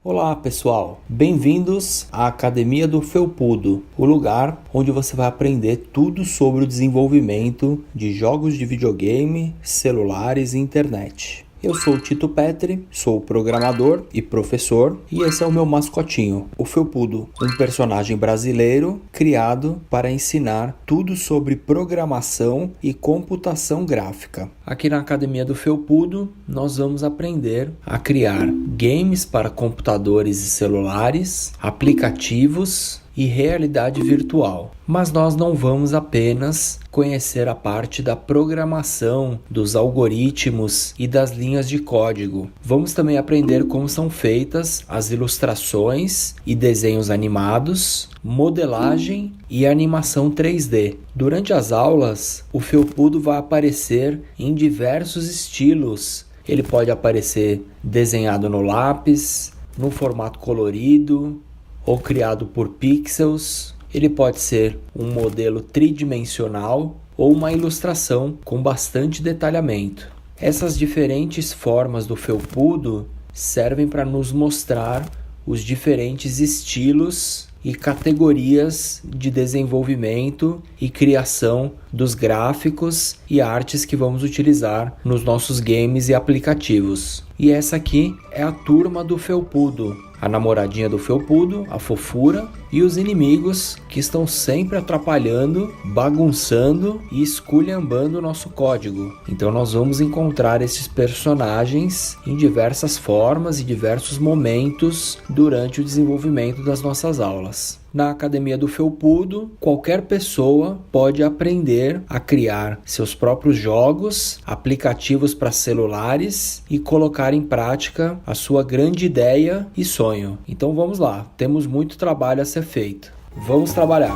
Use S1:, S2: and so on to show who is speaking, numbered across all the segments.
S1: Olá pessoal, bem-vindos à Academia do Felpudo, o lugar onde você vai aprender tudo sobre o desenvolvimento de jogos de videogame, celulares e internet. Eu sou o Tito Petri, sou programador e professor, e esse é o meu mascotinho, o Felpudo, um personagem brasileiro criado para ensinar tudo sobre programação e computação gráfica. Aqui na Academia do Felpudo, nós vamos aprender a criar games para computadores e celulares, aplicativos e realidade virtual. Mas nós não vamos apenas conhecer a parte da programação, dos algoritmos e das linhas de código. Vamos também aprender como são feitas as ilustrações e desenhos animados, modelagem e animação 3D. Durante as aulas, o Felpudo vai aparecer em diversos estilos. Ele pode aparecer desenhado no lápis, no formato colorido, ou criado por pixels. Ele pode ser um modelo tridimensional ou uma ilustração com bastante detalhamento. Essas diferentes formas do Felpudo servem para nos mostrar os diferentes estilos e categorias de desenvolvimento e criação dos gráficos e artes que vamos utilizar nos nossos games e aplicativos. E essa aqui é a turma do Felpudo, a namoradinha do Felpudo, a fofura, e os inimigos que estão sempre atrapalhando, bagunçando e esculhambando o nosso código. Então nós vamos encontrar esses personagens em diversas formas e diversos momentos durante o desenvolvimento das nossas aulas. Na Academia do Felpudo, qualquer pessoa pode aprender a criar seus próprios jogos, aplicativos para celulares e colocar em prática a sua grande ideia e sonho. Então vamos lá, temos muito trabalho a ser feito. Vamos trabalhar!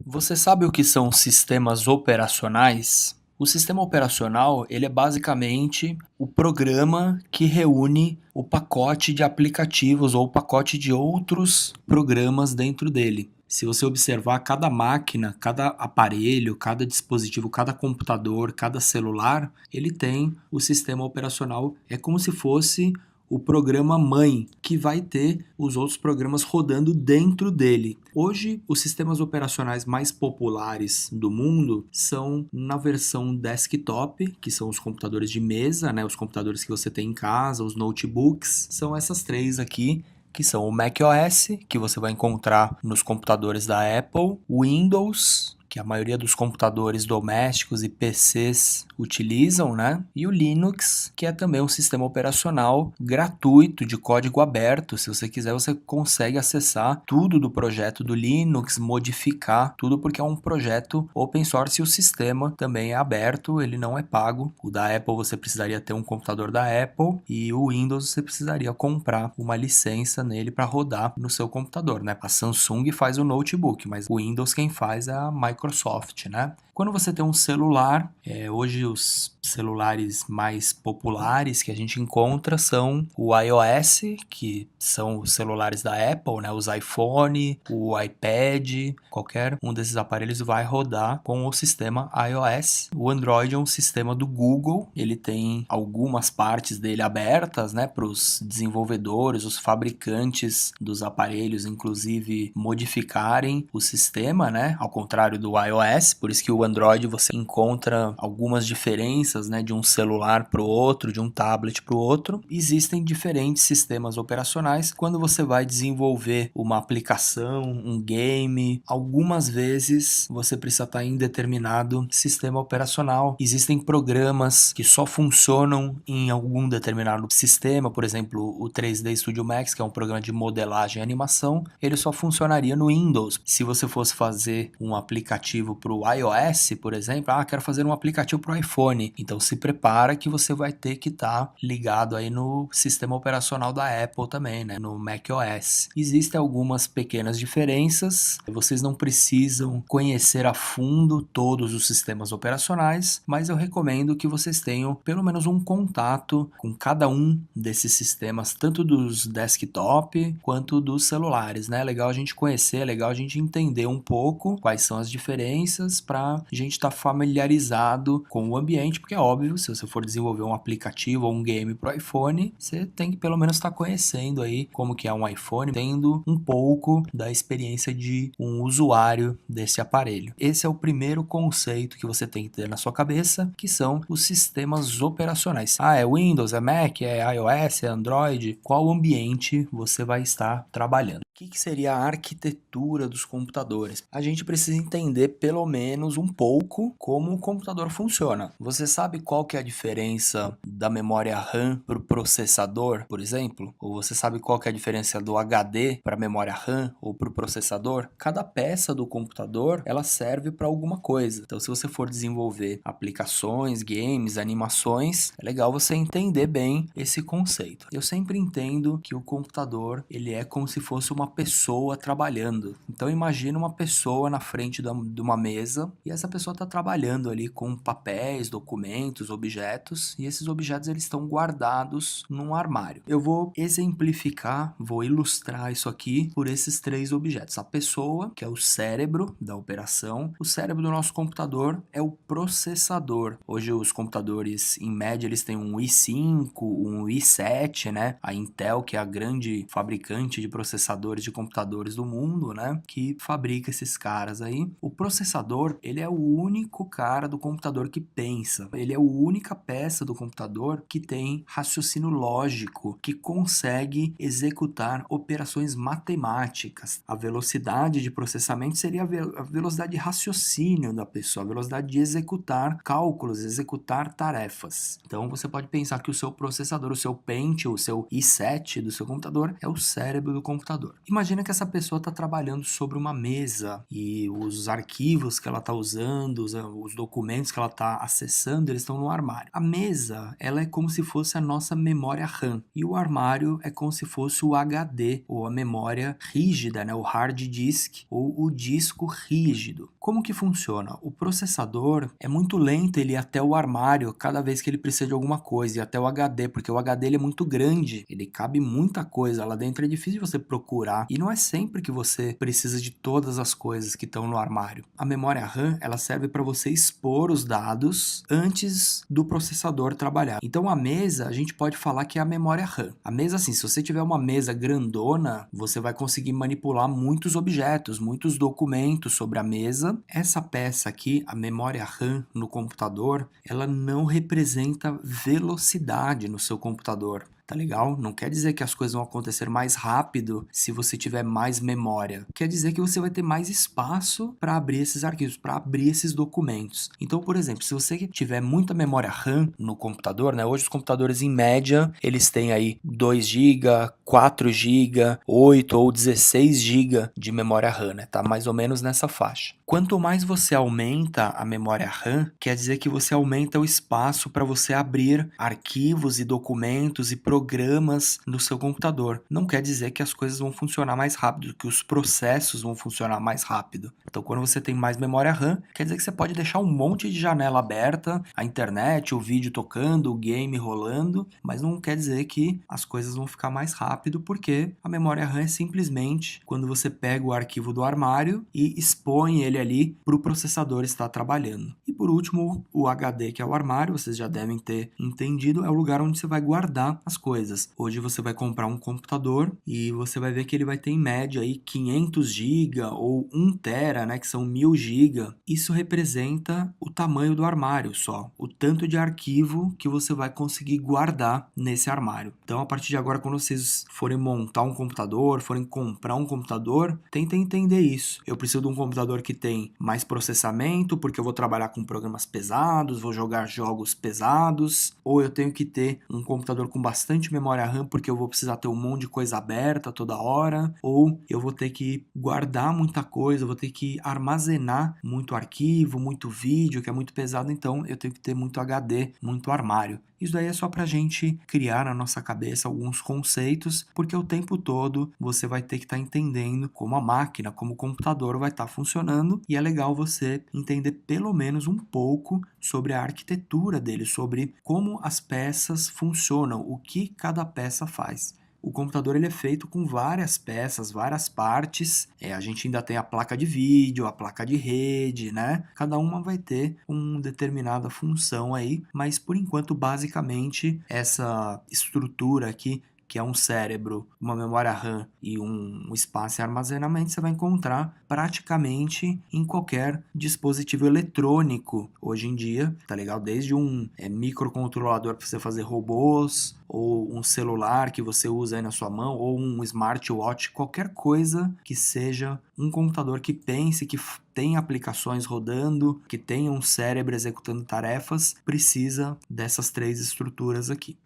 S1: Você sabe o que são sistemas operacionais? O sistema operacional, ele é basicamente o programa que reúne o pacote de aplicativos ou o pacote de outros programas dentro dele. Se você observar, cada máquina, cada aparelho, cada dispositivo, cada computador, cada celular, ele tem o sistema operacional. É como se fosse o programa mãe, que vai ter os outros programas rodando dentro dele. Hoje, os sistemas operacionais mais populares do mundo são na versão desktop, que são os computadores de mesa, né? Os computadores que você tem em casa, os notebooks. São essas três aqui, que são o macOS, que você vai encontrar nos computadores da Apple, o Windows, que a maioria dos computadores domésticos e PCs utilizam, né? E o Linux, que é também um sistema operacional gratuito de código aberto. Se você quiser, você consegue acessar tudo do projeto do Linux, modificar tudo, porque é um projeto open source e o sistema também é aberto, ele não é pago. O da Apple você precisaria ter um computador da Apple e o Windows você precisaria comprar uma licença nele para rodar no seu computador, né? A Samsung faz o notebook, mas o Windows quem faz é a Microsoft, né? Quando você tem um celular, hoje os celulares mais populares que a gente encontra são o iOS, que são os celulares da Apple, né? Os iPhone, o iPad, qualquer um desses aparelhos vai rodar com o sistema iOS. O Android é um sistema do Google, ele tem algumas partes dele abertas, né, para os desenvolvedores, os fabricantes dos aparelhos, inclusive, modificarem o sistema, né, ao contrário do iOS, por isso que o Android você encontra algumas diferenças, né, de um celular para o outro, de um tablet para o outro. Existem diferentes sistemas operacionais. Quando você vai desenvolver uma aplicação, um game, algumas vezes você precisa estar em determinado sistema operacional. Existem programas que só funcionam em algum determinado sistema, por exemplo, o 3D Studio Max, que é um programa de modelagem e animação, ele só funcionaria no Windows. Se você fosse fazer um aplicativo para o iOS, por exemplo, quero fazer um aplicativo para o iPhone, então se prepara que você vai ter que estar ligado aí no sistema operacional da Apple também, né, no macOS. Existem algumas pequenas diferenças, vocês não precisam conhecer a fundo todos os sistemas operacionais, mas eu recomendo que vocês tenham pelo menos um contato com cada um desses sistemas, tanto dos desktop quanto dos celulares, né? É legal a gente conhecer, é legal a gente entender um pouco quais são as diferenças diferenças para a gente estar familiarizado com o ambiente, porque é óbvio, se você for desenvolver um aplicativo ou um game para o iPhone, você tem que pelo menos estar conhecendo aí como que é um iPhone, tendo um pouco da experiência de um usuário desse aparelho. Esse é o primeiro conceito que você tem que ter na sua cabeça, que são os sistemas operacionais. É Windows, é Mac, é iOS, é Android? Qual ambiente você vai estar trabalhando? O que seria a arquitetura dos computadores? A gente precisa entender pelo menos um pouco como o computador funciona. Você sabe qual que é a diferença da memória RAM para o processador, por exemplo? Ou você sabe qual que é a diferença do HD para a memória RAM ou para o processador? Cada peça do computador, ela serve para alguma coisa. Então, se você for desenvolver aplicações, games, animações, é legal você entender bem esse conceito. Eu sempre entendo que o computador, ele é como se fosse uma pessoa trabalhando. Então imagina uma pessoa na frente de uma mesa e essa pessoa está trabalhando ali com papéis, documentos, objetos, e esses objetos eles estão guardados num armário. Eu vou exemplificar, vou ilustrar isso aqui por esses 3 objetos. A pessoa, que é o cérebro da operação. O cérebro do nosso computador é o processador. Hoje os computadores, em média, eles têm um i5, um i7, né? A Intel, que é a grande fabricante de processadores de computadores do mundo, né, que fabrica esses caras aí. O processador, ele é o único cara do computador que pensa. Ele é a única peça do computador que tem raciocínio lógico, que consegue executar operações matemáticas. A velocidade de processamento seria a velocidade de raciocínio da pessoa, a velocidade de executar cálculos, executar tarefas. Então você pode pensar que o seu processador, o seu Pentium, o seu i7 do seu computador é o cérebro do computador. Imagina que essa pessoa está trabalhando sobre uma mesa e os arquivos que ela está usando, os documentos que ela está acessando, eles estão no armário. A mesa, ela é como se fosse a nossa memória RAM e o armário é como se fosse o HD, ou a memória rígida, né? O hard disk ou o disco rígido. Como que funciona? O processador é muito lento ele ir até o armário cada vez que ele precisa de alguma coisa, e até o HD, porque o HD ele é muito grande, ele cabe muita coisa lá dentro, é difícil você procurar, e não é sempre que você precisa de todas as coisas que estão no armário. A memória RAM, ela serve para você expor os dados antes do processador trabalhar. Então a mesa, a gente pode falar que é a memória RAM. A mesa, assim, se você tiver uma mesa grandona, você vai conseguir manipular muitos objetos, muitos documentos sobre a mesa. Essa peça aqui, a memória RAM no computador, ela não representa velocidade no seu computador. Tá legal? Não quer dizer que as coisas vão acontecer mais rápido se você tiver mais memória. Quer dizer que você vai ter mais espaço para abrir esses arquivos, para abrir esses documentos. Então, por exemplo, se você tiver muita memória RAM no computador, né? Hoje os computadores em média, eles têm aí 2 GB, 4 GB, 8 ou 16 GB de memória RAM, né? Tá mais ou menos nessa faixa. Quanto mais você aumenta a memória RAM, quer dizer que você aumenta o espaço para você abrir arquivos e documentos e programas no seu computador. Não quer dizer que as coisas vão funcionar mais rápido, que os processos vão funcionar mais rápido. Então, quando você tem mais memória RAM, quer dizer que você pode deixar um monte de janela aberta, a internet, o vídeo tocando, o game rolando, mas não quer dizer que as coisas vão ficar mais rápido, porque a memória RAM é simplesmente quando você pega o arquivo do armário e expõe ele ali para o processador estar trabalhando. E por último, o HD, que é o armário, vocês já devem ter entendido, é o lugar onde você vai guardar as coisas. Hoje você vai comprar um computador e você vai ver que ele vai ter em média aí 500 GB ou 1 tera, né, que são 1000 GB. Isso representa o tamanho do armário só, o tanto de arquivo que você vai conseguir guardar nesse armário. Então, a partir de agora, quando vocês forem montar um computador, forem comprar um computador, tentem entender isso. Eu preciso de um computador que tem mais processamento, porque eu vou trabalhar com programas pesados, vou jogar jogos pesados, ou eu tenho que ter um computador com bastante memória RAM, porque eu vou precisar ter um monte de coisa aberta toda hora, ou eu vou ter que guardar muita coisa, vou ter que armazenar muito arquivo, muito vídeo, que é muito pesado, então eu tenho que ter muito HD, muito armário. Isso daí é só pra gente criar na nossa cabeça alguns conceitos, porque o tempo todo você vai ter que estar entendendo como a máquina, como o computador vai estar funcionando, e é legal você entender pelo menos um pouco sobre a arquitetura dele, sobre como as peças funcionam, o que cada peça faz. O computador ele é feito com várias peças, várias partes. A gente ainda tem a placa de vídeo, a placa de rede, né? Cada uma vai ter uma determinada função aí, mas por enquanto, basicamente, essa estrutura aqui, que é um cérebro, uma memória RAM e um espaço de armazenamento, você vai encontrar praticamente em qualquer dispositivo eletrônico hoje em dia, tá legal? Desde um microcontrolador para você fazer robôs, ou um celular que você usa aí na sua mão, ou um smartwatch, qualquer coisa que seja um computador que pense, que tem aplicações rodando, que tenha um cérebro executando tarefas, precisa dessas 3 estruturas aqui.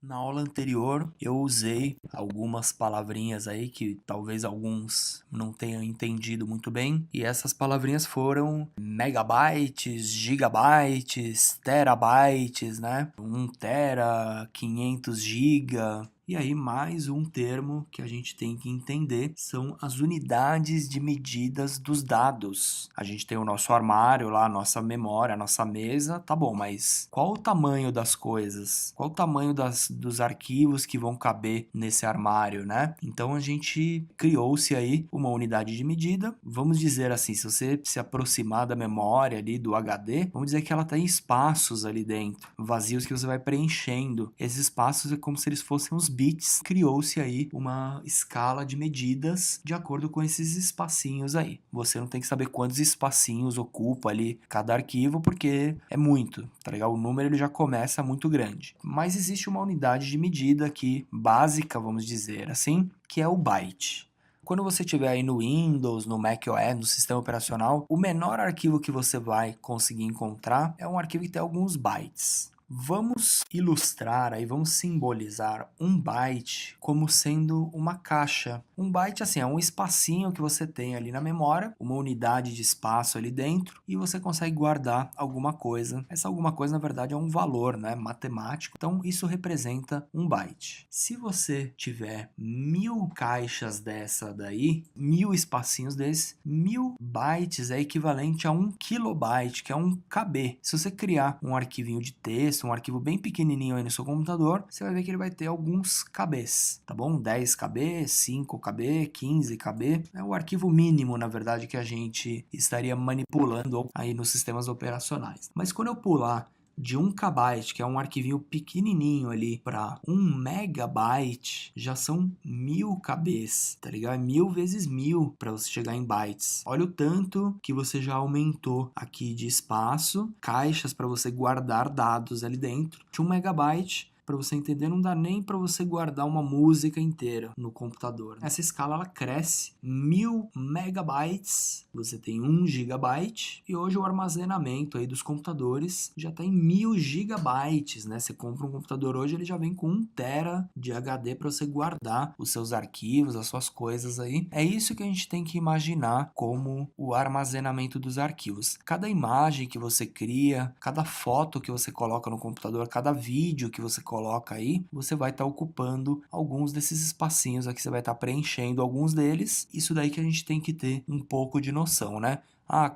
S1: Na aula anterior, eu usei algumas palavrinhas aí que talvez alguns não tenham entendido muito bem, e essas palavrinhas foram megabytes, gigabytes, terabytes, né? 1 tera, 500 giga. E aí, mais um termo que a gente tem que entender são as unidades de medidas dos dados. A gente tem o nosso armário lá, a nossa memória, a nossa mesa, tá bom, mas qual o tamanho das coisas? Qual o tamanho dos arquivos que vão caber nesse armário, né? Então, a gente criou-se aí uma unidade de medida. Vamos dizer assim, se você se aproximar da memória ali, do HD, vamos dizer que ela tem espaços ali dentro, vazios que você vai preenchendo. Esses espaços é como se eles fossem os bits. Criou-se aí uma escala de medidas de acordo com esses espacinhos aí. Você não tem que saber quantos espacinhos ocupa ali cada arquivo, porque é muito, tá legal? O número ele já começa muito grande. Mas existe uma unidade de medida aqui, básica, vamos dizer assim, que é o byte. Quando você estiver aí no Windows, no macOS, no sistema operacional, o menor arquivo que você vai conseguir encontrar é um arquivo que tem alguns bytes. Vamos ilustrar aí, vamos simbolizar um byte como sendo uma caixa. Um byte, assim, é um espacinho que você tem ali na memória, uma unidade de espaço ali dentro, e você consegue guardar alguma coisa. Essa alguma coisa, na verdade, é um valor, né, matemático. Então, isso representa um byte. Se você tiver 1000 caixas dessa daí, 1000 espacinhos desses, 1000 bytes é equivalente a 1 kilobyte, que é um KB. Se você criar um arquivinho de texto, um arquivo bem pequenininho aí no seu computador, você vai ver que ele vai ter alguns KBs, tá bom? 10 KB, 5 KB, 15 KB. É o arquivo mínimo, na verdade, que a gente estaria manipulando aí nos sistemas operacionais. Mas quando eu pular de 1 KB, que é um arquivinho pequenininho ali, para 1 megabyte, já são 1000 KBs, tá ligado? 1000 vezes 1000 para você chegar em bytes. Olha o tanto que você já aumentou aqui de espaço, caixas para você guardar dados ali dentro. De 1 megabyte, para você entender, não dá nem para você guardar uma música inteira no computador. Essa escala ela cresce 1000 megabytes, você tem 1 gigabyte, e hoje o armazenamento aí dos computadores já está em 1000 gigabytes, né? Você compra um computador hoje, ele já vem com 1 tera de HD para você guardar os seus arquivos, as suas coisas aí. É isso que a gente tem que imaginar como o armazenamento dos arquivos. Cada imagem que você cria, cada foto que você coloca no computador, cada vídeo que você coloca aí, você vai estar ocupando alguns desses espacinhos aqui, você vai estar preenchendo alguns deles. Isso daí que a gente tem que ter um pouco de noção, né?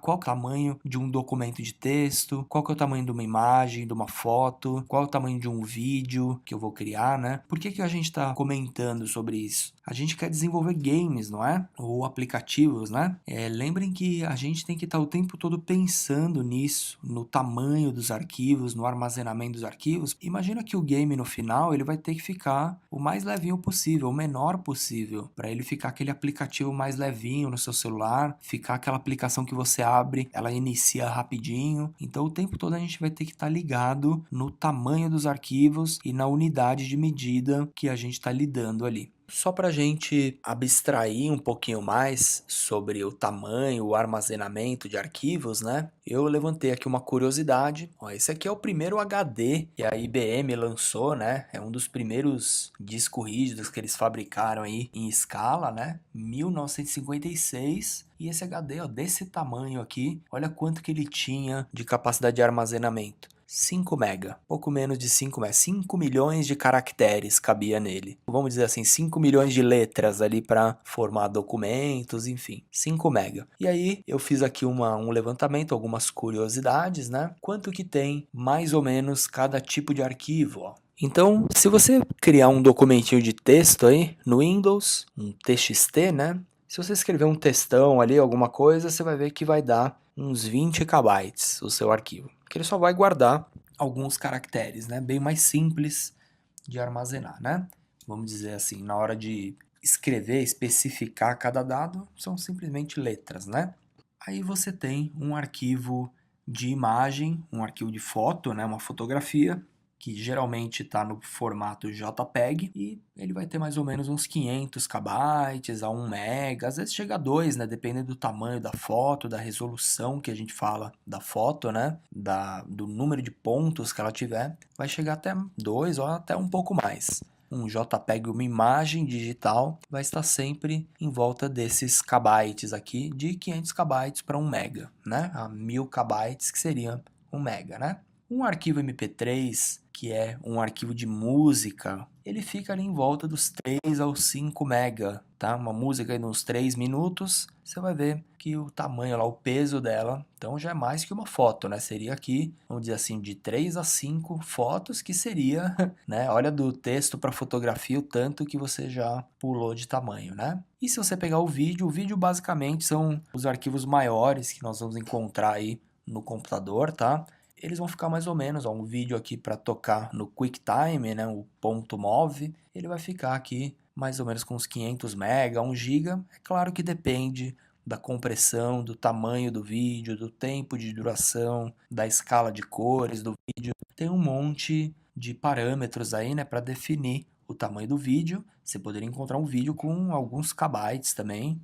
S1: Qual é o tamanho de um documento de texto, qual que é o tamanho de uma imagem, de uma foto, qual é o tamanho de um vídeo que eu vou criar, né? Por que a gente está comentando sobre isso? A gente quer desenvolver games, não é? Ou aplicativos, né? Lembrem que a gente tem que estar o tempo todo pensando nisso, no tamanho dos arquivos, no armazenamento dos arquivos. Imagina que o game no final ele vai ter que ficar o mais levinho possível, o menor possível, para ele ficar aquele aplicativo mais levinho no seu celular, ficar aquela aplicação que você abre, ela inicia rapidinho. Então o tempo todo a gente vai ter que estar ligado no tamanho dos arquivos e na unidade de medida que a gente está lidando ali. Só para a gente abstrair um pouquinho mais sobre o tamanho, o armazenamento de arquivos, né? Eu levantei aqui uma curiosidade. Esse aqui é o primeiro HD que a IBM lançou, né? É um dos primeiros discos rígidos que eles fabricaram aí em escala, né? 1956. E esse HD, desse tamanho aqui, olha quanto que ele tinha de capacidade de armazenamento. 5 mega, pouco menos de 5 mega, 5 milhões de caracteres cabia nele. Vamos dizer assim, 5 milhões de letras ali para formar documentos, enfim, 5 mega. E aí eu fiz aqui um levantamento, algumas curiosidades, né? Quanto que tem mais ou menos cada tipo de arquivo, ó. Então, se você criar um documentinho de texto aí no Windows, um TXT, né? Se você escrever um textão ali, alguma coisa, você vai ver que vai dar uns 20 KB o seu arquivo. Que ele só vai guardar alguns caracteres, né? Bem mais simples de armazenar, né? Vamos dizer assim, na hora de escrever, especificar cada dado, são simplesmente letras, né? Aí você tem um arquivo de imagem, um arquivo de foto, né? Uma fotografia, que geralmente está no formato JPEG e ele vai ter mais ou menos uns 500 KB a 1 MB, às vezes chega a 2, né, dependendo do tamanho da foto, da resolução que a gente fala da foto, né, do número de pontos que ela tiver, vai chegar até 2 ou até um pouco mais. Um JPEG, uma imagem digital, vai estar sempre em volta desses kbytes aqui, de 500 kbytes para 1 MB, né, a 1000 kbytes que seria 1 MB, né. Um arquivo MP3, que é um arquivo de música, ele fica ali em volta dos 3 aos 5 mega, tá? Uma música aí nos 3 minutos, você vai ver que o tamanho lá, o peso dela, então já é mais que uma foto, né? Seria aqui, vamos dizer assim, de 3 a 5 fotos, que seria, né? Olha do texto para fotografia o tanto que você já pulou de tamanho, né? E se você pegar o vídeo basicamente são os arquivos maiores que nós vamos encontrar aí no computador, tá? Eles vão ficar mais ou menos, ó, um vídeo aqui para tocar no QuickTime, né, o ponto .mov, ele vai ficar aqui mais ou menos com uns 500 MB, 1 GB. É claro que depende da compressão, do tamanho do vídeo, do tempo de duração, da escala de cores do vídeo. Tem um monte de parâmetros aí, né, para definir o tamanho do vídeo. Você poderia encontrar um vídeo com alguns kbytes também,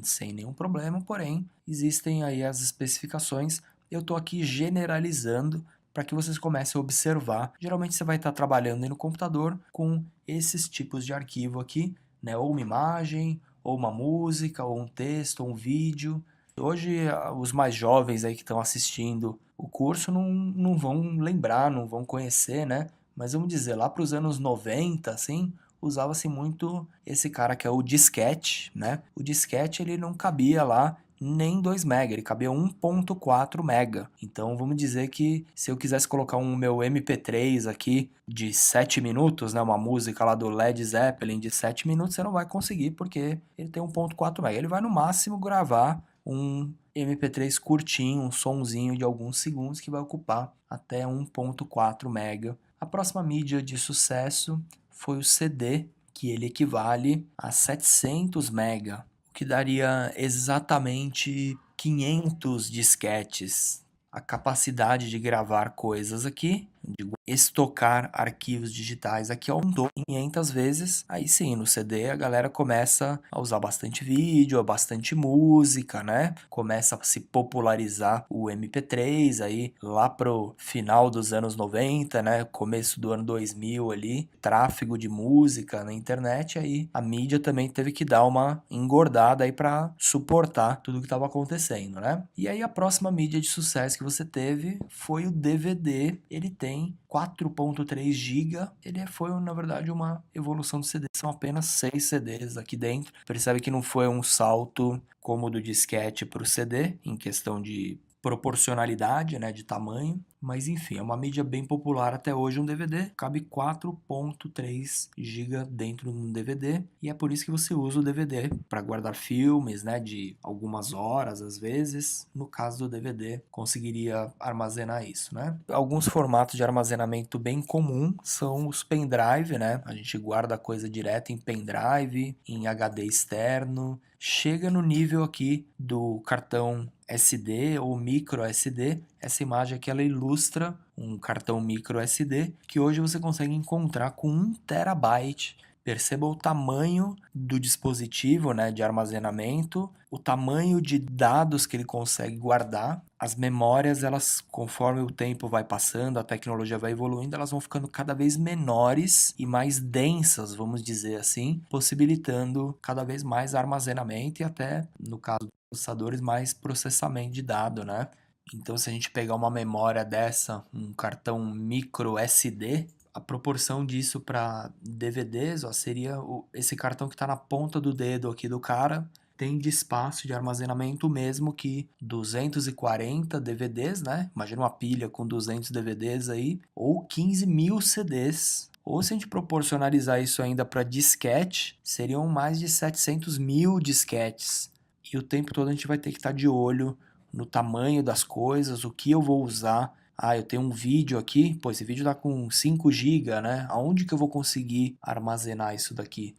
S1: sem nenhum problema, porém existem aí as especificações. Eu estou aqui generalizando para que vocês comecem a observar. Geralmente você vai estar trabalhando aí no computador com esses tipos de arquivo aqui, né? Ou uma imagem, ou uma música, ou um texto, ou um vídeo. Hoje, os mais jovens aí que estão assistindo o curso não vão lembrar, não vão conhecer, né? Mas vamos dizer, lá para os anos 90, assim, usava-se muito esse cara que é o disquete, né? O disquete, ele não cabia lá nem 2 MB, ele cabia 1.4 MB. Então vamos dizer que se eu quisesse colocar um meu MP3 aqui de 7 minutos, né, uma música lá do Led Zeppelin de 7 minutos, você não vai conseguir porque ele tem 1.4 MB. Ele vai no máximo gravar um MP3 curtinho, um sonzinho de alguns segundos que vai ocupar até 1.4 MB. A próxima mídia de sucesso foi o CD, que ele equivale a 700 MB, o que daria exatamente 500 disquetes. A capacidade de gravar coisas aqui, de estocar arquivos digitais aqui aumentou 500 vezes. Aí sim, no CD a galera começa a usar bastante vídeo, bastante música, né? Começa a se popularizar o MP3 aí lá pro final dos anos 90, né? Começo do ano 2000 ali, tráfego de música na internet, aí a mídia também teve que dar uma engordada aí para suportar tudo que estava acontecendo, né? E aí a próxima mídia de sucesso que você teve foi o DVD. Ele tem 4.3 GB. Ele foi, na verdade, uma evolução do CD. São apenas 6 CDs aqui dentro. Percebe que não foi um salto como do disquete para o CD, em questão de proporcionalidade, né, de tamanho, mas enfim, é uma mídia bem popular até hoje. Um DVD cabe 4.3 GB dentro de um DVD, e é por isso que você usa o DVD para guardar filmes, né, de algumas horas às vezes. No caso do DVD, conseguiria armazenar isso, né? Alguns formatos de armazenamento bem comum são os pendrive, né? A gente guarda a coisa direto em pendrive, em HD externo. Chega no nível aqui do cartão SD ou micro SD. Essa imagem aqui ela ilustra um cartão micro SD que hoje você consegue encontrar com 1 terabyte. Perceba o tamanho do dispositivo, né, de armazenamento, o tamanho de dados que ele consegue guardar. As memórias, elas, conforme o tempo vai passando, a tecnologia vai evoluindo, elas vão ficando cada vez menores e mais densas, vamos dizer assim, possibilitando cada vez mais armazenamento e até, no caso dos processadores, mais processamento de dado, né? Então, se a gente pegar uma memória dessa, um cartão micro SD, a proporção disso para DVDs, ó, seria esse cartão que está na ponta do dedo aqui do cara, tem de espaço de armazenamento mesmo que 240 DVDs, né? Imagina uma pilha com 200 DVDs aí, ou 15 mil CDs. Ou se a gente proporcionalizar isso ainda para disquete, seriam mais de 700 mil disquetes. E o tempo todo a gente vai ter que estar de olho no tamanho das coisas, o que eu vou usar. Ah, eu tenho um vídeo aqui, pô, esse vídeo tá com 5 GB, né? Aonde que eu vou conseguir armazenar isso daqui?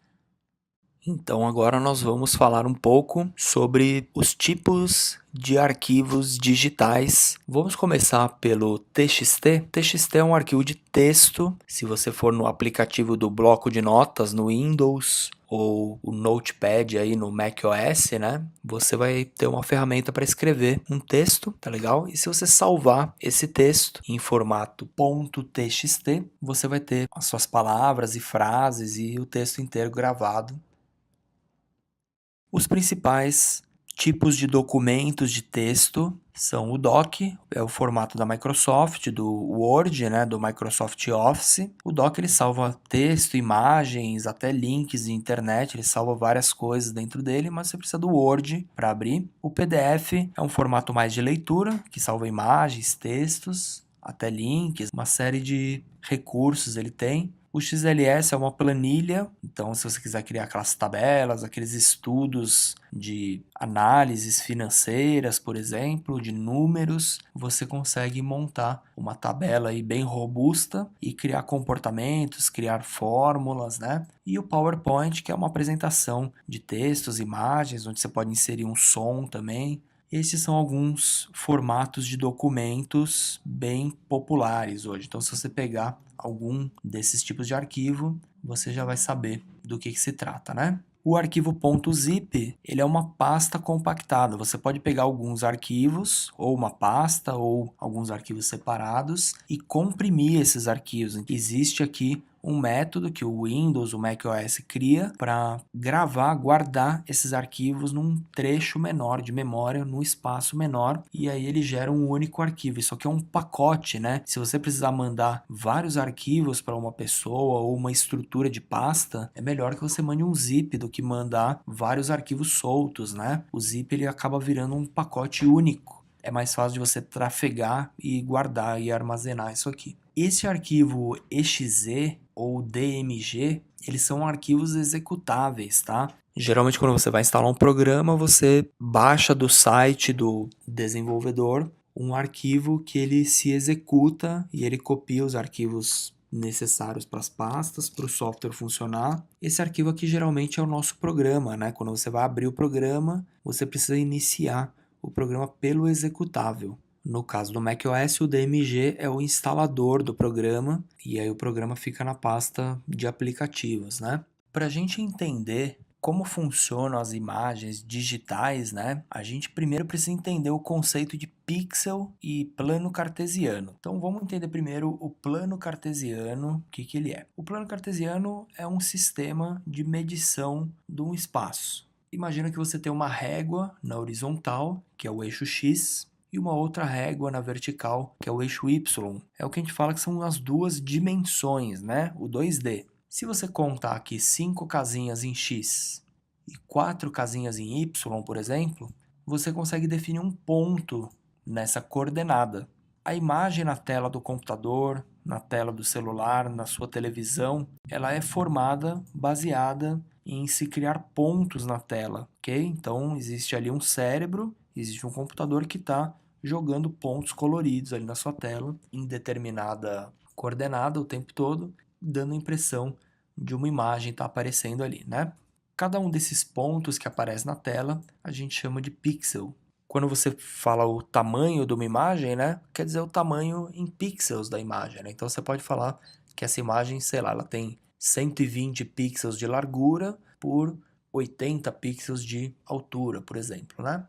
S1: Então agora nós vamos falar um pouco sobre os tipos de arquivos digitais. Vamos começar pelo TXT. TXT é um arquivo de texto. Se você for no aplicativo do bloco de notas no Windows ou o Notepad aí no macOS, né? Você vai ter uma ferramenta para escrever um texto, tá legal? E se você salvar esse texto em formato .txt, você vai ter as suas palavras e frases e o texto inteiro gravado. Os principais tipos de documentos de texto são o Doc, é o formato da Microsoft, do Word, né, do Microsoft Office. O Doc ele salva texto, imagens, até links de internet, ele salva várias coisas dentro dele, mas você precisa do Word para abrir. O PDF é um formato mais de leitura, que salva imagens, textos, até links, uma série de recursos ele tem. O XLS é uma planilha, então se você quiser criar aquelas tabelas, aqueles estudos de análises financeiras, por exemplo, de números, você consegue montar uma tabela aí bem robusta e criar comportamentos, criar fórmulas, né? E o PowerPoint, que é uma apresentação de textos, imagens, onde você pode inserir um som também. Esses são alguns formatos de documentos bem populares hoje. Então, se você pegar algum desses tipos de arquivo, você já vai saber do que se trata, né? O arquivo .zip, ele é uma pasta compactada. Você pode pegar alguns arquivos, ou uma pasta, ou alguns arquivos separados, e comprimir esses arquivos. Existe aqui um método que o Windows, o macOS cria para gravar, guardar esses arquivos num trecho menor de memória, num espaço menor, e aí ele gera um único arquivo. Isso aqui é um pacote, né? Se você precisar mandar vários arquivos para uma pessoa ou uma estrutura de pasta, é melhor que você mande um zip do que mandar vários arquivos soltos, né? O zip ele acaba virando um pacote único. É mais fácil de você trafegar e guardar e armazenar isso aqui. Esse arquivo exe ou DMG, eles são arquivos executáveis, tá? Geralmente quando você vai instalar um programa, você baixa do site do desenvolvedor um arquivo que ele se executa e ele copia os arquivos necessários para as pastas, para o software funcionar. Esse arquivo aqui geralmente é o nosso programa, né? Quando você vai abrir o programa, você precisa iniciar o programa pelo executável. No caso do macOS, o DMG é o instalador do programa e aí o programa fica na pasta de aplicativos, né? Para a gente entender como funcionam as imagens digitais, né? A gente primeiro precisa entender o conceito de pixel e plano cartesiano. Então vamos entender primeiro o plano cartesiano, o que ele é. O plano cartesiano é um sistema de medição de um espaço. Imagina que você tem uma régua na horizontal, que é o eixo X, e uma outra régua na vertical, que é o eixo Y. É o que a gente fala que são as duas dimensões, né? O 2D. Se você contar aqui 5 casinhas em X e 4 casinhas em Y, por exemplo, você consegue definir um ponto nessa coordenada. A imagem na tela do computador, na tela do celular, na sua televisão, ela é formada baseada em se criar pontos na tela, ok? Então, existe ali um cérebro, existe um computador que está jogando pontos coloridos ali na sua tela, em determinada coordenada o tempo todo, dando a impressão de uma imagem estar aparecendo ali, né? Cada um desses pontos que aparece na tela, a gente chama de pixel. Quando você fala o tamanho de uma imagem, né, quer dizer o tamanho em pixels da imagem, né? Então você pode falar que essa imagem, sei lá, ela tem 120 pixels de largura por 80 pixels de altura, por exemplo, né?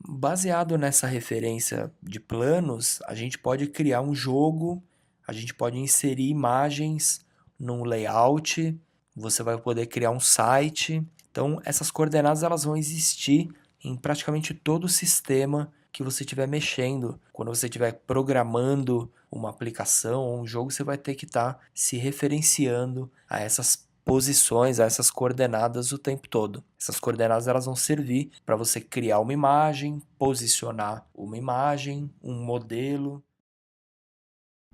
S1: Baseado nessa referência de planos, a gente pode criar um jogo, a gente pode inserir imagens num layout, você vai poder criar um site. Então, essas coordenadas elas vão existir em praticamente todo o sistema que você estiver mexendo. Quando você estiver programando uma aplicação ou um jogo, você vai ter que estar se referenciando a essas posições, a essas coordenadas o tempo todo. Essas coordenadas elas vão servir para você criar uma imagem, posicionar uma imagem, um modelo.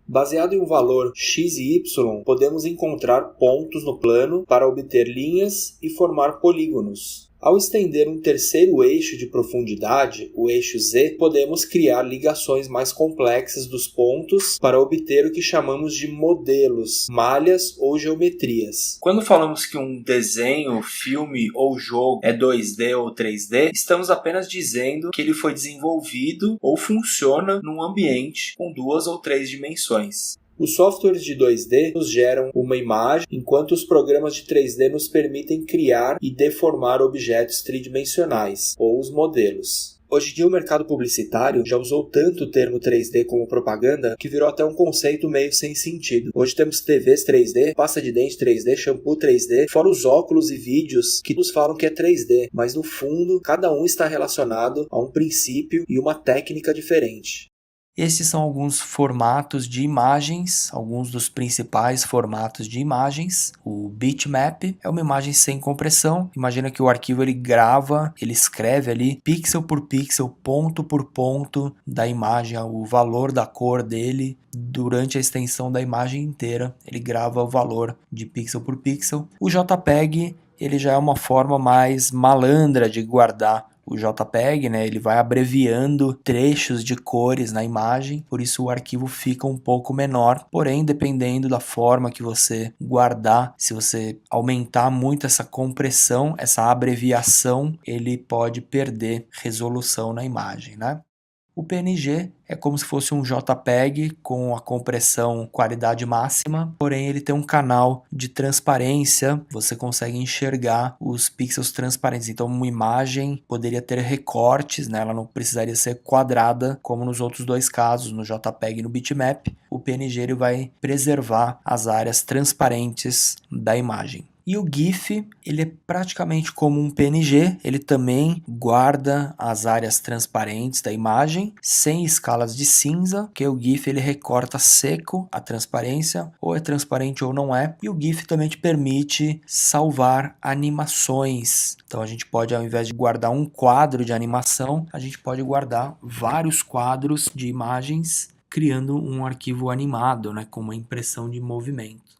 S1: Baseado em um valor x e y, podemos encontrar pontos no plano para obter linhas e formar polígonos. Ao estender um terceiro eixo de profundidade, o eixo z, podemos criar ligações mais complexas dos pontos para obter o que chamamos de modelos, malhas ou geometrias. Quando falamos que um desenho, filme ou jogo é 2D ou 3D, estamos apenas dizendo que ele foi desenvolvido ou funciona num ambiente com 2 ou 3 dimensões. Os softwares de 2D nos geram uma imagem, enquanto os programas de 3D nos permitem criar e deformar objetos tridimensionais, ou os modelos. Hoje em dia o mercado publicitário já usou tanto o termo 3D como propaganda que virou até um conceito meio sem sentido. Hoje temos TVs 3D, pasta de dente 3D, shampoo 3D, fora os óculos e vídeos que nos falam que é 3D, mas no fundo cada um está relacionado a um princípio e uma técnica diferente. Esses são alguns formatos de imagens, alguns dos principais formatos de imagens. O bitmap é uma imagem sem compressão. Imagina que o arquivo ele grava, ele escreve ali pixel por pixel, ponto por ponto da imagem, o valor da cor dele durante a extensão da imagem inteira. Ele grava o valor de pixel por pixel. O JPEG ele já é uma forma mais malandra de guardar o JPEG, né? Ele vai abreviando trechos de cores na imagem, por isso o arquivo fica um pouco menor, porém dependendo da forma que você guardar, se você aumentar muito essa compressão, essa abreviação, ele pode perder resolução na imagem, né? O PNG é como se fosse um JPEG com a compressão qualidade máxima, porém ele tem um canal de transparência, você consegue enxergar os pixels transparentes. Então uma imagem poderia ter recortes, né? Ela não precisaria ser quadrada como nos outros dois casos, no JPEG e no bitmap. O PNG ele vai preservar as áreas transparentes da imagem. E o GIF, ele é praticamente como um PNG, ele também guarda as áreas transparentes da imagem, sem escalas de cinza, que o GIF ele recorta seco a transparência, ou é transparente ou não é. E o GIF também te permite salvar animações. Então a gente pode, ao invés de guardar um quadro de animação, a gente pode guardar vários quadros de imagens, criando um arquivo animado, né, com uma impressão de movimento.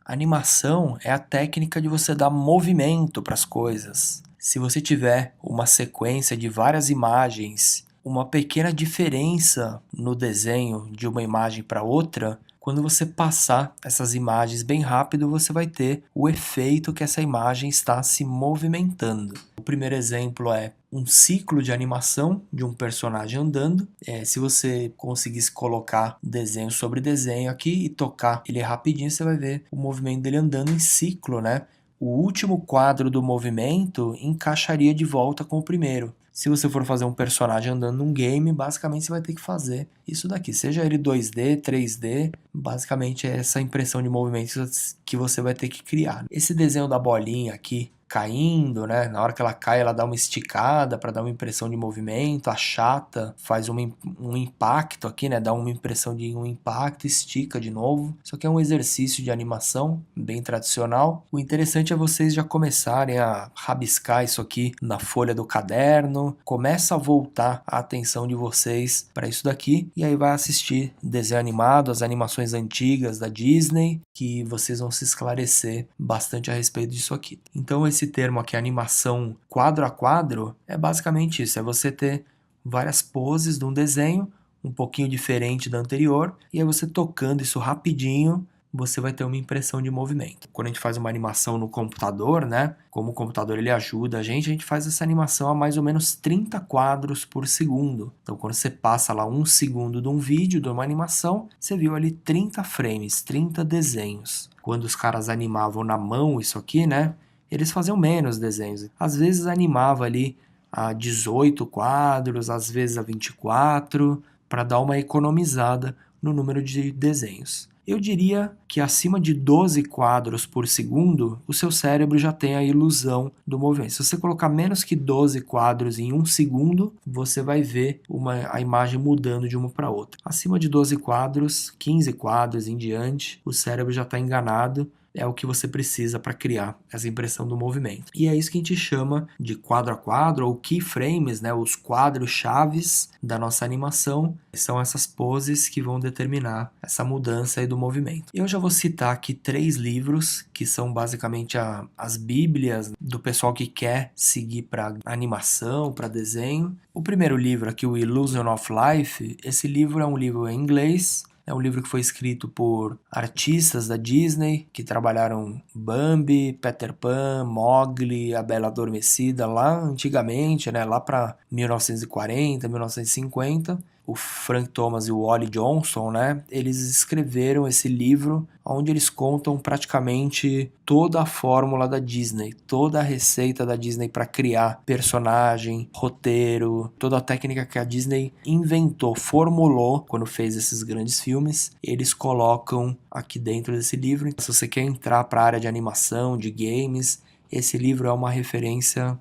S1: A animação é a técnica de você dar movimento para as coisas. Se você tiver uma sequência de várias imagens, uma pequena diferença no desenho de uma imagem para outra, quando você passar essas imagens bem rápido, você vai ter o efeito que essa imagem está se movimentando. O primeiro exemplo é um ciclo de animação de um personagem andando. Se você conseguisse colocar desenho sobre desenho aqui e tocar ele rapidinho, você vai ver o movimento dele andando em ciclo, né? O último quadro do movimento encaixaria de volta com o primeiro. Se você for fazer um personagem andando num game, basicamente você vai ter que fazer isso daqui. Seja ele 2D, 3D, basicamente é essa impressão de movimentos que você vai ter que criar. Esse desenho da bolinha aqui, caindo, né? Na hora que ela cai, ela dá uma esticada para dar uma impressão de movimento, achata, faz um impacto aqui, né? Dá uma impressão de um impacto, estica de novo. Isso aqui é um exercício de animação bem tradicional. O interessante é vocês já começarem a rabiscar isso aqui na folha do caderno, começa a voltar a atenção de vocês para isso daqui e aí vai assistir desenho animado, as animações antigas da Disney, que vocês vão se esclarecer bastante a respeito disso aqui. Então esse termo aqui, animação quadro a quadro, é basicamente isso, é você ter várias poses de um desenho, um pouquinho diferente da anterior, e aí você tocando isso rapidinho, você vai ter uma impressão de movimento. Quando a gente faz uma animação no computador, né, como o computador ele ajuda a gente faz essa animação a mais ou menos 30 quadros por segundo. Então quando você passa lá 1 segundo de um vídeo, de uma animação, você viu ali 30 frames, 30 desenhos. Quando os caras animavam na mão isso aqui, né, eles faziam menos desenhos. Às vezes animava ali a 18 quadros, às vezes a 24, para dar uma economizada no número de desenhos. Eu diria que acima de 12 quadros por segundo, o seu cérebro já tem a ilusão do movimento. Se você colocar menos que 12 quadros em 1 segundo, você vai ver a imagem mudando de uma para outra. Acima de 12 quadros, 15 quadros em diante, o cérebro já está enganado é o que você precisa para criar essa impressão do movimento. E é isso que a gente chama de quadro a quadro, ou keyframes, né? Os quadros chaves da nossa animação. São essas poses que vão determinar essa mudança aí do movimento. Eu já vou citar aqui 3 livros, que são basicamente as bíblias do pessoal que quer seguir para animação, para desenho. O primeiro livro aqui, o Illusion of Life, esse livro é um livro em inglês. É um livro que foi escrito por artistas da Disney, que trabalharam Bambi, Peter Pan, Mowgli, A Bela Adormecida, lá antigamente, né? Lá para 1940, 1950. O Frank Thomas e o Ollie Johnston, né? Eles escreveram esse livro onde eles contam praticamente toda a fórmula da Disney, toda a receita da Disney para criar personagem, roteiro, toda a técnica que a Disney inventou, formulou quando fez esses grandes filmes. Eles colocam aqui dentro desse livro. Se você quer entrar para a área de animação, de games, esse livro é uma referência.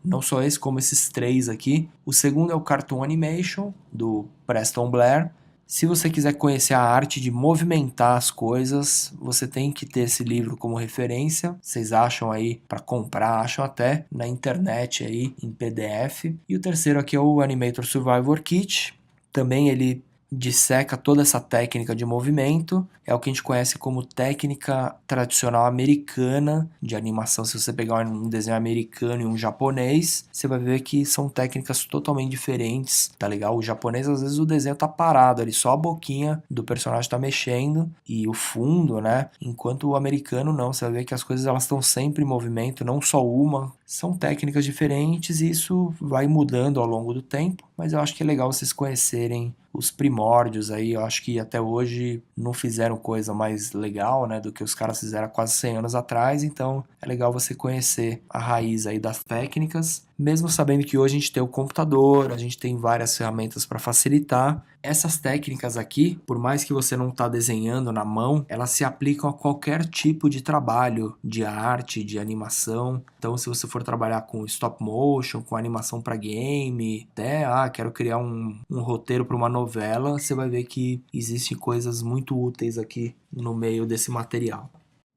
S1: Não só esse, como esses 3 aqui. O segundo é o Cartoon Animation, do Preston Blair. Se você quiser conhecer a arte de movimentar as coisas, você tem que ter esse livro como referência. Vocês acham aí para comprar, acham até na internet aí em PDF. E o terceiro aqui é o Animator Survivor Kit. Também ele disseca toda essa técnica de movimento. É o que a gente conhece como técnica tradicional americana de animação. Se você pegar um desenho americano e um japonês, você vai ver que são técnicas totalmente diferentes, tá legal? O japonês, às vezes, o desenho tá parado ali, só a boquinha do personagem tá mexendo e o fundo, né? Enquanto o americano não, você vai ver que as coisas elas estão sempre em movimento, não só uma. São técnicas diferentes e isso vai mudando ao longo do tempo, mas eu acho que é legal vocês conhecerem os primórdios aí. Eu acho que até hoje não fizeram coisa mais legal, né, do que os caras fizeram há quase 100 anos atrás, então é legal você conhecer a raiz aí das técnicas, mesmo sabendo que hoje a gente tem o computador, a gente tem várias ferramentas para facilitar. Essas técnicas aqui, por mais que você não está desenhando na mão, elas se aplicam a qualquer tipo de trabalho, de arte, de animação. Então, se você for trabalhar com stop motion, com animação para game, até, quero criar um roteiro para uma novela, você vai ver que existem coisas muito úteis aqui no meio desse material.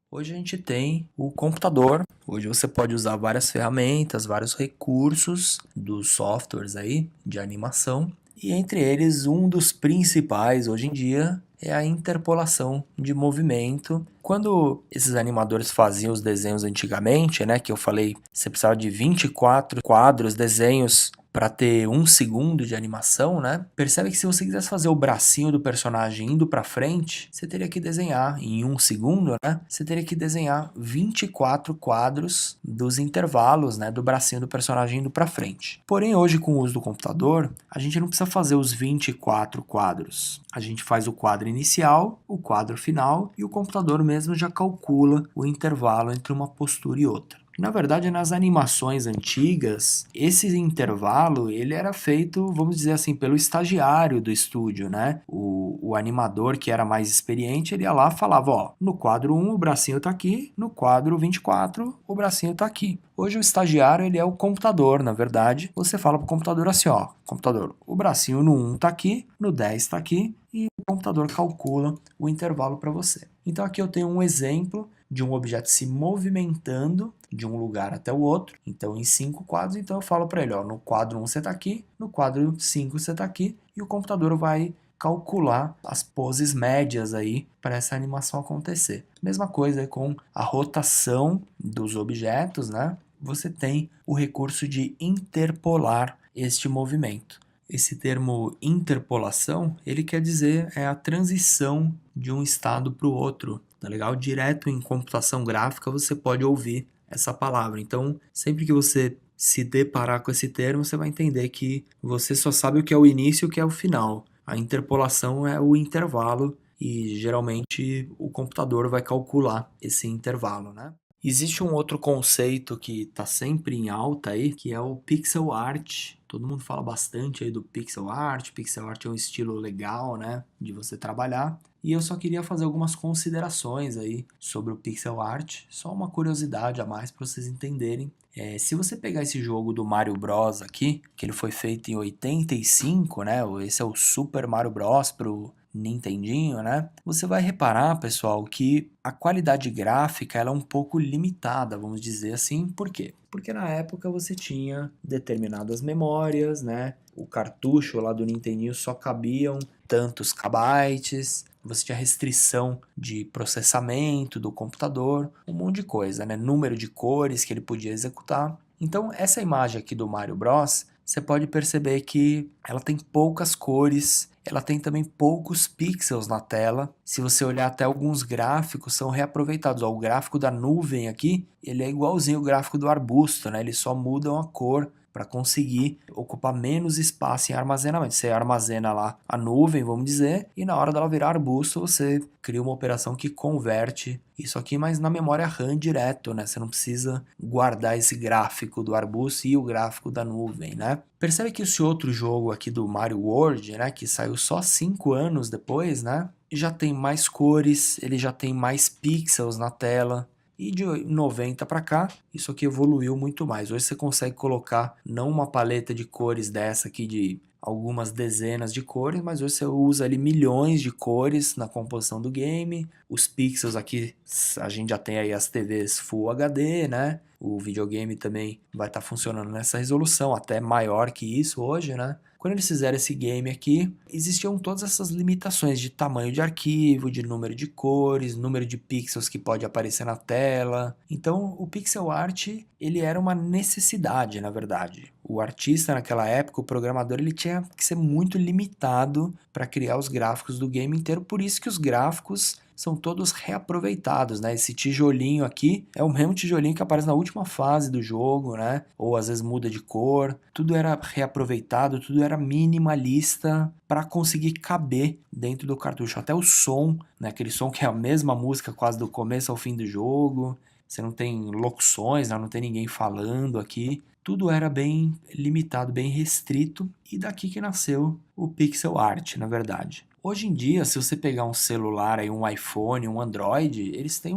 S1: Hoje a gente tem o computador. Hoje você pode usar várias ferramentas, vários recursos dos softwares aí de animação. E entre eles, um dos principais hoje em dia é a interpolação de movimento. Quando esses animadores faziam os desenhos antigamente, né, que eu falei, você precisava de 24 quadros, desenhos para ter 1 segundo de animação, né? Percebe que se você quisesse fazer o bracinho do personagem indo para frente, você teria que desenhar em 1 segundo, né? Você teria que desenhar 24 quadros dos intervalos, né, do bracinho do personagem indo para frente. Porém, hoje com o uso do computador, a gente não precisa fazer os 24 quadros. A gente faz o quadro inicial, o quadro final e o computador mesmo já calcula o intervalo entre uma postura e outra. Na verdade, nas animações antigas, esse intervalo ele era feito, vamos dizer assim, pelo estagiário do estúdio, né? O animador que era mais experiente, ele ia lá e falava, ó, no quadro 1 o bracinho tá aqui, no quadro 24 o bracinho tá aqui. Hoje o estagiário ele é o computador, na verdade. Você fala pro computador assim, ó, computador, o bracinho no 1 tá aqui, no 10 tá aqui, e o computador calcula o intervalo para você. Então aqui eu tenho um exemplo de um objeto se movimentando de um lugar até o outro. Então, em 5 quadros, então eu falo para ele, ó, no quadro 1 você está aqui, no quadro 5 você está aqui, e o computador vai calcular as poses médias aí para essa animação acontecer. Mesma coisa com a rotação dos objetos, né? Você tem o recurso de interpolar este movimento. Esse termo interpolação, ele quer dizer a transição de um estado para o outro, tá legal? Direto em computação gráfica você pode ouvir essa palavra. Então, sempre que você se deparar com esse termo, você vai entender que você só sabe o que é o início e o que é o final. A interpolação é o intervalo e geralmente o computador vai calcular esse intervalo, né? Existe um outro conceito que está sempre em alta aí, que é o pixel art. Todo mundo fala bastante aí do pixel art. Pixel art é um estilo legal, né, de você trabalhar. E eu só queria fazer algumas considerações aí sobre o pixel art. Só uma curiosidade a mais para vocês entenderem. Se você pegar esse jogo do Mario Bros aqui, que ele foi feito em 85, né, esse é o Super Mario Bros pro Nintendinho, né? Você vai reparar, pessoal, que a qualidade gráfica ela é um pouco limitada, vamos dizer assim. Por quê? Porque na época você tinha determinadas memórias, né? O cartucho lá do Nintendinho só cabiam tantos kbytes, você tinha restrição de processamento do computador, um monte de coisa, né? Número de cores que ele podia executar. Então, essa imagem aqui do Mario Bros, você pode perceber que ela tem poucas cores, ela tem também poucos pixels na tela. Se você olhar até alguns gráficos são reaproveitados. Ó, o gráfico da nuvem aqui, ele é igualzinho o gráfico do arbusto, né? Eles só mudam a cor para conseguir ocupar menos espaço em armazenamento. Você armazena lá a nuvem, vamos dizer, e na hora dela virar arbusto, você cria uma operação que converte isso aqui, mas na memória RAM direto, né? Você não precisa guardar esse gráfico do arbusto e o gráfico da nuvem, né? Percebe que esse outro jogo aqui do Mario World, né, que saiu só 5 anos depois, né, já tem mais cores, ele já tem mais pixels na tela. E de 90 para cá, isso aqui evoluiu muito mais. Hoje você consegue colocar não uma paleta de cores dessa aqui de algumas dezenas de cores, mas hoje você usa ali milhões de cores na composição do game. Os pixels aqui, a gente já tem aí as TVs Full HD, né? O videogame também vai estar funcionando nessa resolução, até maior que isso hoje, né? Quando eles fizeram esse game aqui, existiam todas essas limitações de tamanho de arquivo, de número de cores, número de pixels que pode aparecer na tela. Então, o pixel art, ele era uma necessidade, na verdade. O artista naquela época, o programador, ele tinha que ser muito limitado para criar os gráficos do game inteiro, por isso que os gráficos são todos reaproveitados, né? Esse tijolinho aqui é o mesmo tijolinho que aparece na última fase do jogo, né? Ou às vezes muda de cor. Tudo era reaproveitado, tudo era minimalista para conseguir caber dentro do cartucho. Até o som, né? Aquele som que é a mesma música quase do começo ao fim do jogo. Você não tem locuções, né? Não tem ninguém falando aqui. Tudo era bem limitado, bem restrito. E daqui que nasceu o pixel art, na verdade. Hoje em dia, se você pegar um celular, aí, um iPhone, um Android, eles têm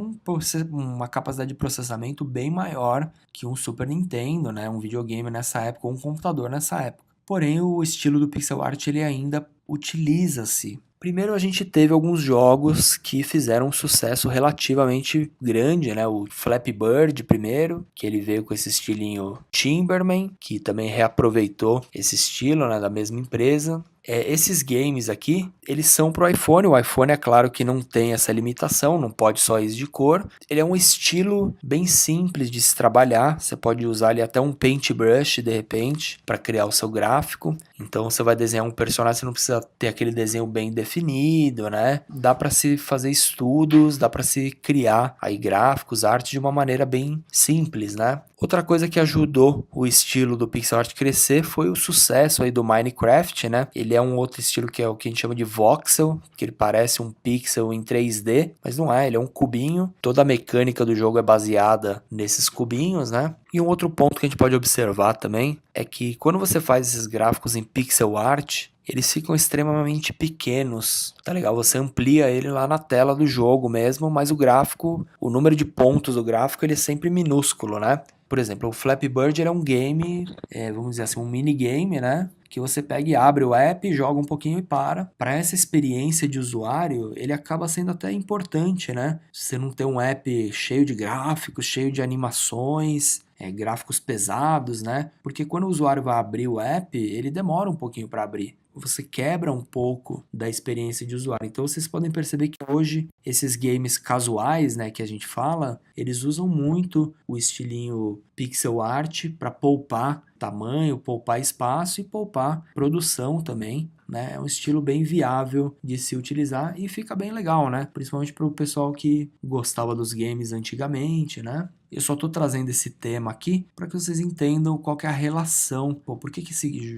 S1: uma capacidade de processamento bem maior que um Super Nintendo, né? Um videogame nessa época, ou um computador nessa época. Porém, o estilo do pixel art ele ainda utiliza-se. Primeiro a gente teve alguns jogos que fizeram um sucesso relativamente grande, né? O Flappy Bird primeiro, que ele veio com esse estilinho Timberman, que também reaproveitou esse estilo, né, da mesma empresa. Esses games aqui, eles são pro iPhone. O iPhone é claro que não tem essa limitação, não pode só isso de cor. Ele é um estilo bem simples de se trabalhar. Você pode usar ali até um paintbrush de repente para criar o seu gráfico. Então você vai desenhar um personagem, você não precisa ter aquele desenho bem definido, né? Dá para se fazer estudos, dá para se criar aí gráficos, arte de uma maneira bem simples, né? Outra coisa que ajudou o estilo do pixel art crescer foi o sucesso aí do Minecraft, né? Ele é um outro estilo que é o que a gente chama de voxel, que ele parece um pixel em 3D, mas não é, ele é um cubinho. Toda a mecânica do jogo é baseada nesses cubinhos, né? E um outro ponto que a gente pode observar também é que quando você faz esses gráficos em pixel art, eles ficam extremamente pequenos, tá legal? Você amplia ele lá na tela do jogo mesmo, mas o gráfico, o número de pontos do gráfico, ele é sempre minúsculo, né? Por exemplo, o Flappy Bird ele é um game, vamos dizer assim, um minigame, né? Que você pega e abre o app, joga um pouquinho e para. Para essa experiência de usuário, ele acaba sendo até importante, né? Você não ter um app cheio de gráficos, cheio de animações, gráficos pesados, né? Porque quando o usuário vai abrir o app, ele demora um pouquinho para abrir. Você quebra um pouco da experiência de usuário. Então vocês podem perceber que hoje esses games casuais, né, que a gente fala, eles usam muito o estilinho pixel art para poupar tamanho, poupar espaço e poupar produção também, né? É um estilo bem viável de se utilizar e fica bem legal, né? Principalmente para o pessoal que gostava dos games antigamente, né? Eu só estou trazendo esse tema aqui para que vocês entendam qual que é a relação. Pô, por que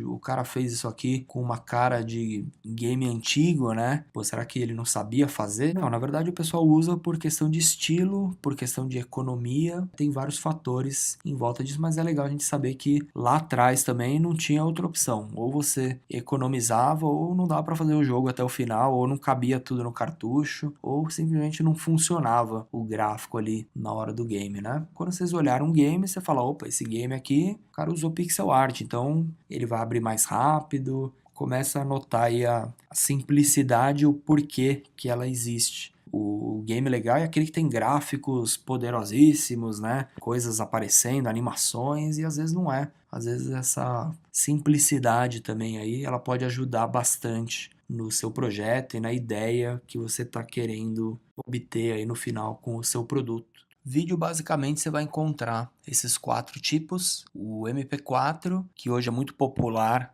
S1: o cara fez isso aqui com uma cara de game antigo, né? Pô, será que ele não sabia fazer? Não, na verdade o pessoal usa por questão de estilo, por questão de economia. Tem vários fatores em volta disso, mas é legal a gente saber que lá atrás também não tinha outra opção. Ou você economizava, ou não dava para fazer o jogo até o final, ou não cabia tudo no cartucho, ou simplesmente não funcionava o gráfico ali na hora do game, né? Quando vocês olharem um game, você fala, opa, esse game aqui, o cara usou pixel art, então ele vai abrir mais rápido, começa a notar aí a simplicidade e o porquê que ela existe. O game legal é aquele que tem gráficos poderosíssimos, né? Coisas aparecendo, animações, e às vezes não é. Às vezes essa simplicidade também aí, ela pode ajudar bastante no seu projeto e na ideia que você está querendo obter aí no final com o seu produto. Vídeo, basicamente, você vai encontrar esses 4 tipos. O MP4, que hoje é muito popular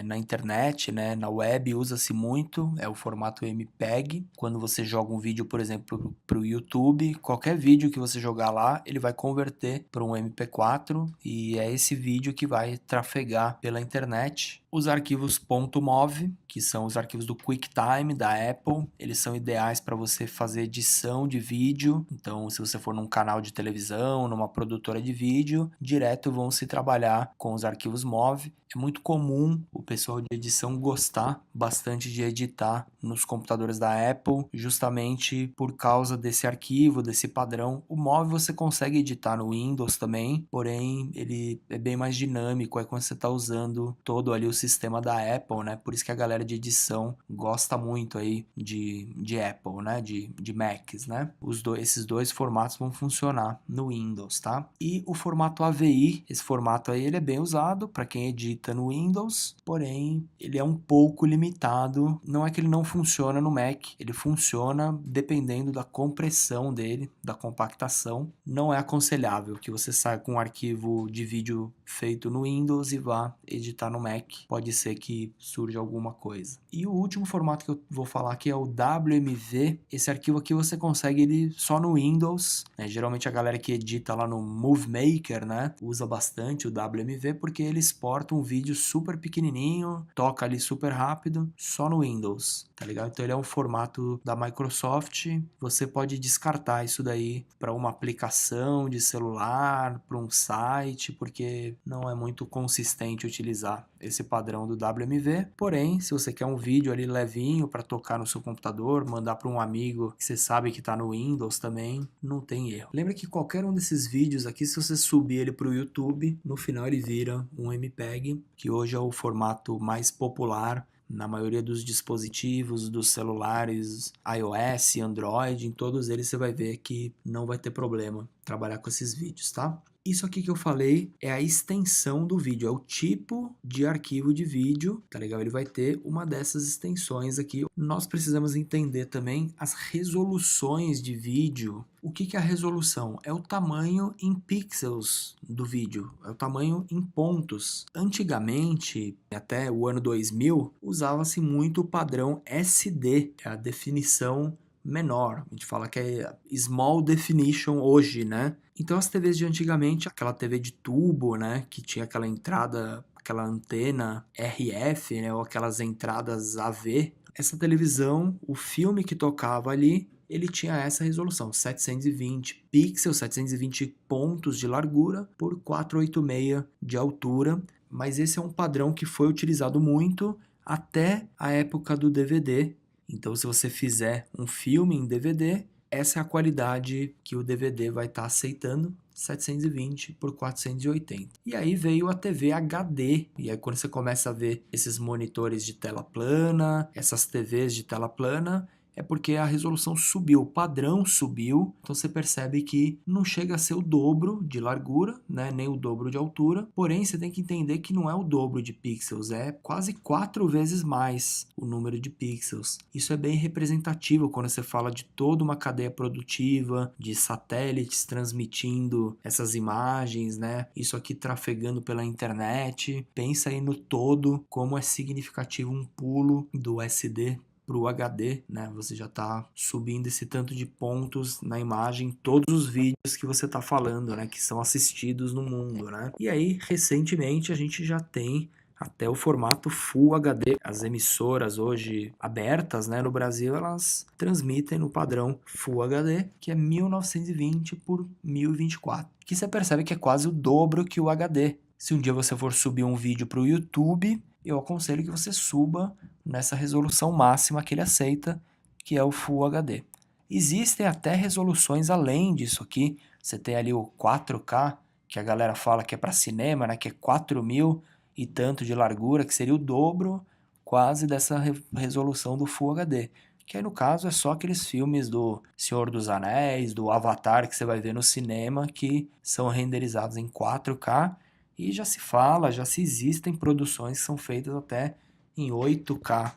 S1: na internet, né? Na web usa-se muito, é o formato MPEG. Quando você joga um vídeo, por exemplo, para o YouTube, qualquer vídeo que você jogar lá, ele vai converter para um MP4 e é esse vídeo que vai trafegar pela internet. Os arquivos .mov, que são os arquivos do QuickTime da Apple, eles são ideais para você fazer edição de vídeo. Então, se você for num canal de televisão, numa produtora de vídeo, direto vão se trabalhar com os arquivos MOV. É muito comum o pessoal de edição gostar bastante de editar nos computadores da Apple, justamente por causa desse arquivo, desse padrão. O MOV você consegue editar no Windows também, porém ele é bem mais dinâmico quando você está usando todo ali o sistema da Apple, né? Por isso que a galera de edição gosta muito aí de Apple, né? De Macs, né? Esses dois formatos vão funcionar no Windows, tá? E o formato AVI, esse formato aí, ele é bem usado para quem edita no Windows, porém ele é um pouco limitado. Não é que ele não funciona no Mac, ele funciona dependendo da compressão dele, da compactação. Não é aconselhável que você saia com um arquivo de vídeo feito no Windows e vá editar no Mac. Pode ser que surja alguma coisa. E o último formato que eu vou falar aqui é o WMV. Esse arquivo aqui você consegue ele só no Windows, né? Geralmente a galera que edita lá no Movie Maker, né, usa bastante o WMV porque ele exporta um vídeo super pequenininho, toca ali super rápido, só no Windows, tá ligado? Então ele é um formato da Microsoft. Você pode descartar isso daí para uma aplicação de celular, para um site, porque não é muito consistente utilizar esse padrão do WMV. Porém, se você quer um vídeo ali levinho para tocar no seu computador, mandar para um amigo que você sabe que está no Windows também, não tem erro. Lembra que qualquer um desses vídeos aqui, se você subir ele para o YouTube, no final ele vira um MPEG, que hoje é o formato mais popular na maioria dos dispositivos, dos celulares, iOS, Android, em todos eles você vai ver que não vai ter problema trabalhar com esses vídeos, tá? Isso aqui que eu falei é a extensão do vídeo, é o tipo de arquivo de vídeo, tá legal? Ele vai ter uma dessas extensões aqui. Nós precisamos entender também as resoluções de vídeo. O que é a resolução? É o tamanho em pixels do vídeo, é o tamanho em pontos. Antigamente, até o ano 2000, usava-se muito o padrão SD, é a definição menor. A gente fala que é small definition hoje, né? Então as TVs de antigamente, aquela TV de tubo, né, que tinha aquela entrada, aquela antena RF, né, ou aquelas entradas AV, essa televisão, o filme que tocava ali, ele tinha essa resolução, 720 pixels, 720 pontos de largura por 486 de altura, mas esse é um padrão que foi utilizado muito até a época do DVD. Então, se você fizer um filme em DVD, essa é a qualidade que o DVD vai estar aceitando, 720 por 480. E aí veio a TV HD, e aí quando você começa a ver esses monitores de tela plana, essas TVs de tela plana, é porque a resolução subiu, o padrão subiu, então você percebe que não chega a ser o dobro de largura, né, nem o dobro de altura, porém você tem que entender que não é o dobro de pixels, é quase 4 vezes mais o número de pixels. Isso é bem representativo quando você fala de toda uma cadeia produtiva, de satélites transmitindo essas imagens, né, isso aqui trafegando pela internet. Pensa aí no todo, como é significativo um pulo do SD para o HD, né? Você já está subindo esse tanto de pontos na imagem, todos os vídeos que você está falando, né? Que são assistidos no mundo, né? E aí, recentemente, a gente já tem até o formato Full HD. As emissoras hoje abertas, né, no Brasil, elas transmitem no padrão Full HD, que é 1920 por 1024. Que você percebe que é quase o dobro que o HD. Se um dia você for subir um vídeo para o YouTube, eu aconselho que você suba nessa resolução máxima que ele aceita, que é o Full HD. Existem até resoluções além disso aqui. Você tem ali o 4K, que a galera fala que é para cinema, né, que é 4.000 e tanto de largura, que seria o dobro. quase dessa resolução do Full HD. Que aí no caso é só aqueles filmes do Senhor dos Anéis, do Avatar que você vai ver no cinema, que são renderizados em 4K, e já se fala, já se existem produções que são feitas até em 8K,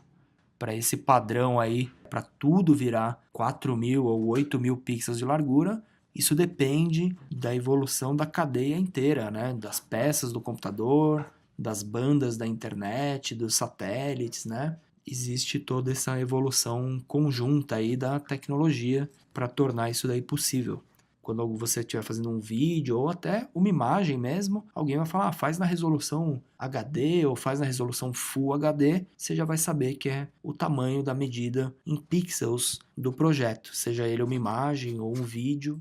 S1: para esse padrão aí, para tudo virar 4.000 ou 8.000 pixels de largura. Isso depende da evolução da cadeia inteira, né? Das peças do computador, das bandas da internet, dos satélites, né? Existe toda essa evolução conjunta aí da tecnologia para tornar isso daí possível. Quando você estiver fazendo um vídeo ou até uma imagem mesmo, alguém vai falar, faz na resolução HD ou faz na resolução Full HD, você já vai saber que é o tamanho da medida em pixels do projeto, seja ele uma imagem ou um vídeo.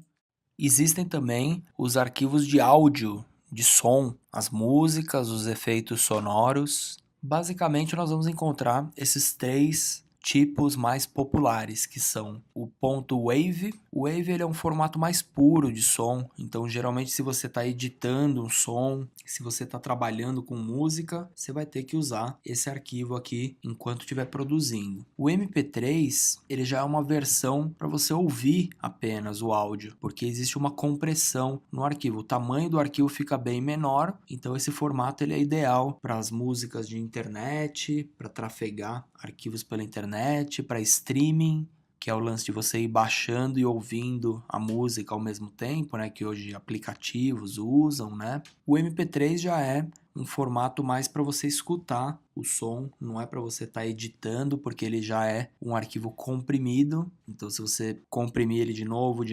S1: Existem também os arquivos de áudio, de som, as músicas, os efeitos sonoros. Basicamente, nós vamos encontrar esses 3 tipos mais populares, que são o ponto WAV. O WAV ele é um formato mais puro de som, então geralmente se você está editando um som, se você está trabalhando com música, você vai ter que usar esse arquivo aqui enquanto estiver produzindo. O MP3 ele já é uma versão para você ouvir apenas o áudio, porque existe uma compressão no arquivo. O tamanho do arquivo fica bem menor, então esse formato ele é ideal para as músicas de internet, para trafegar arquivos pela internet, para streaming, que é o lance de você ir baixando e ouvindo a música ao mesmo tempo, né, que hoje aplicativos usam, né? O MP3 já é um formato mais para você escutar o som, não é para você estar editando, porque ele já é um arquivo comprimido. Então, se você comprimir ele de novo,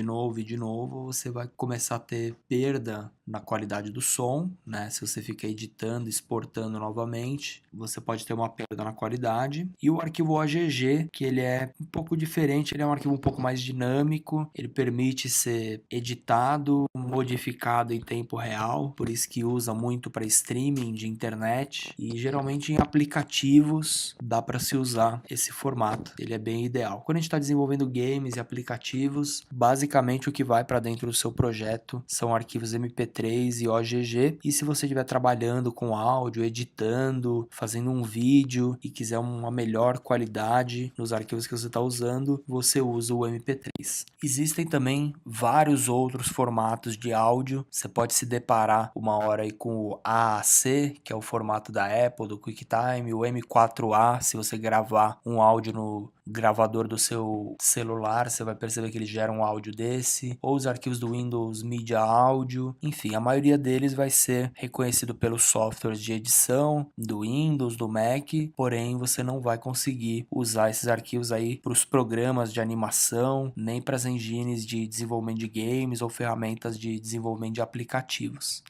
S1: você vai começar a ter perda na qualidade do som, né? Se você fica editando, exportando novamente, você pode ter uma perda na qualidade. E o arquivo OGG, que ele é um pouco diferente, ele é um arquivo um pouco mais dinâmico, ele permite ser editado, modificado em tempo real, por isso que usa muito para streaming de internet e geralmente em aplicativos dá para se usar esse formato, ele é bem ideal. Quando a gente está desenvolvendo games e aplicativos, basicamente o que vai para dentro do seu projeto são arquivos MP3 e OGG, e se você estiver trabalhando com áudio, editando, fazendo um vídeo e quiser uma melhor qualidade nos arquivos que você está usando, você usa o MP3. Existem também vários outros formatos de áudio, você pode se deparar uma hora aí com o AAC, que é o formato da Apple, do QuickTime, o M4A, se você gravar um áudio no gravador do seu celular, você vai perceber que ele gera um áudio desse, ou os arquivos do Windows Media Audio, enfim, a maioria deles vai ser reconhecido pelos softwares de edição do Windows, do Mac, porém você não vai conseguir usar esses arquivos aí para os programas de animação, nem para as engines de desenvolvimento de games ou ferramentas de desenvolvimento de aplicativos.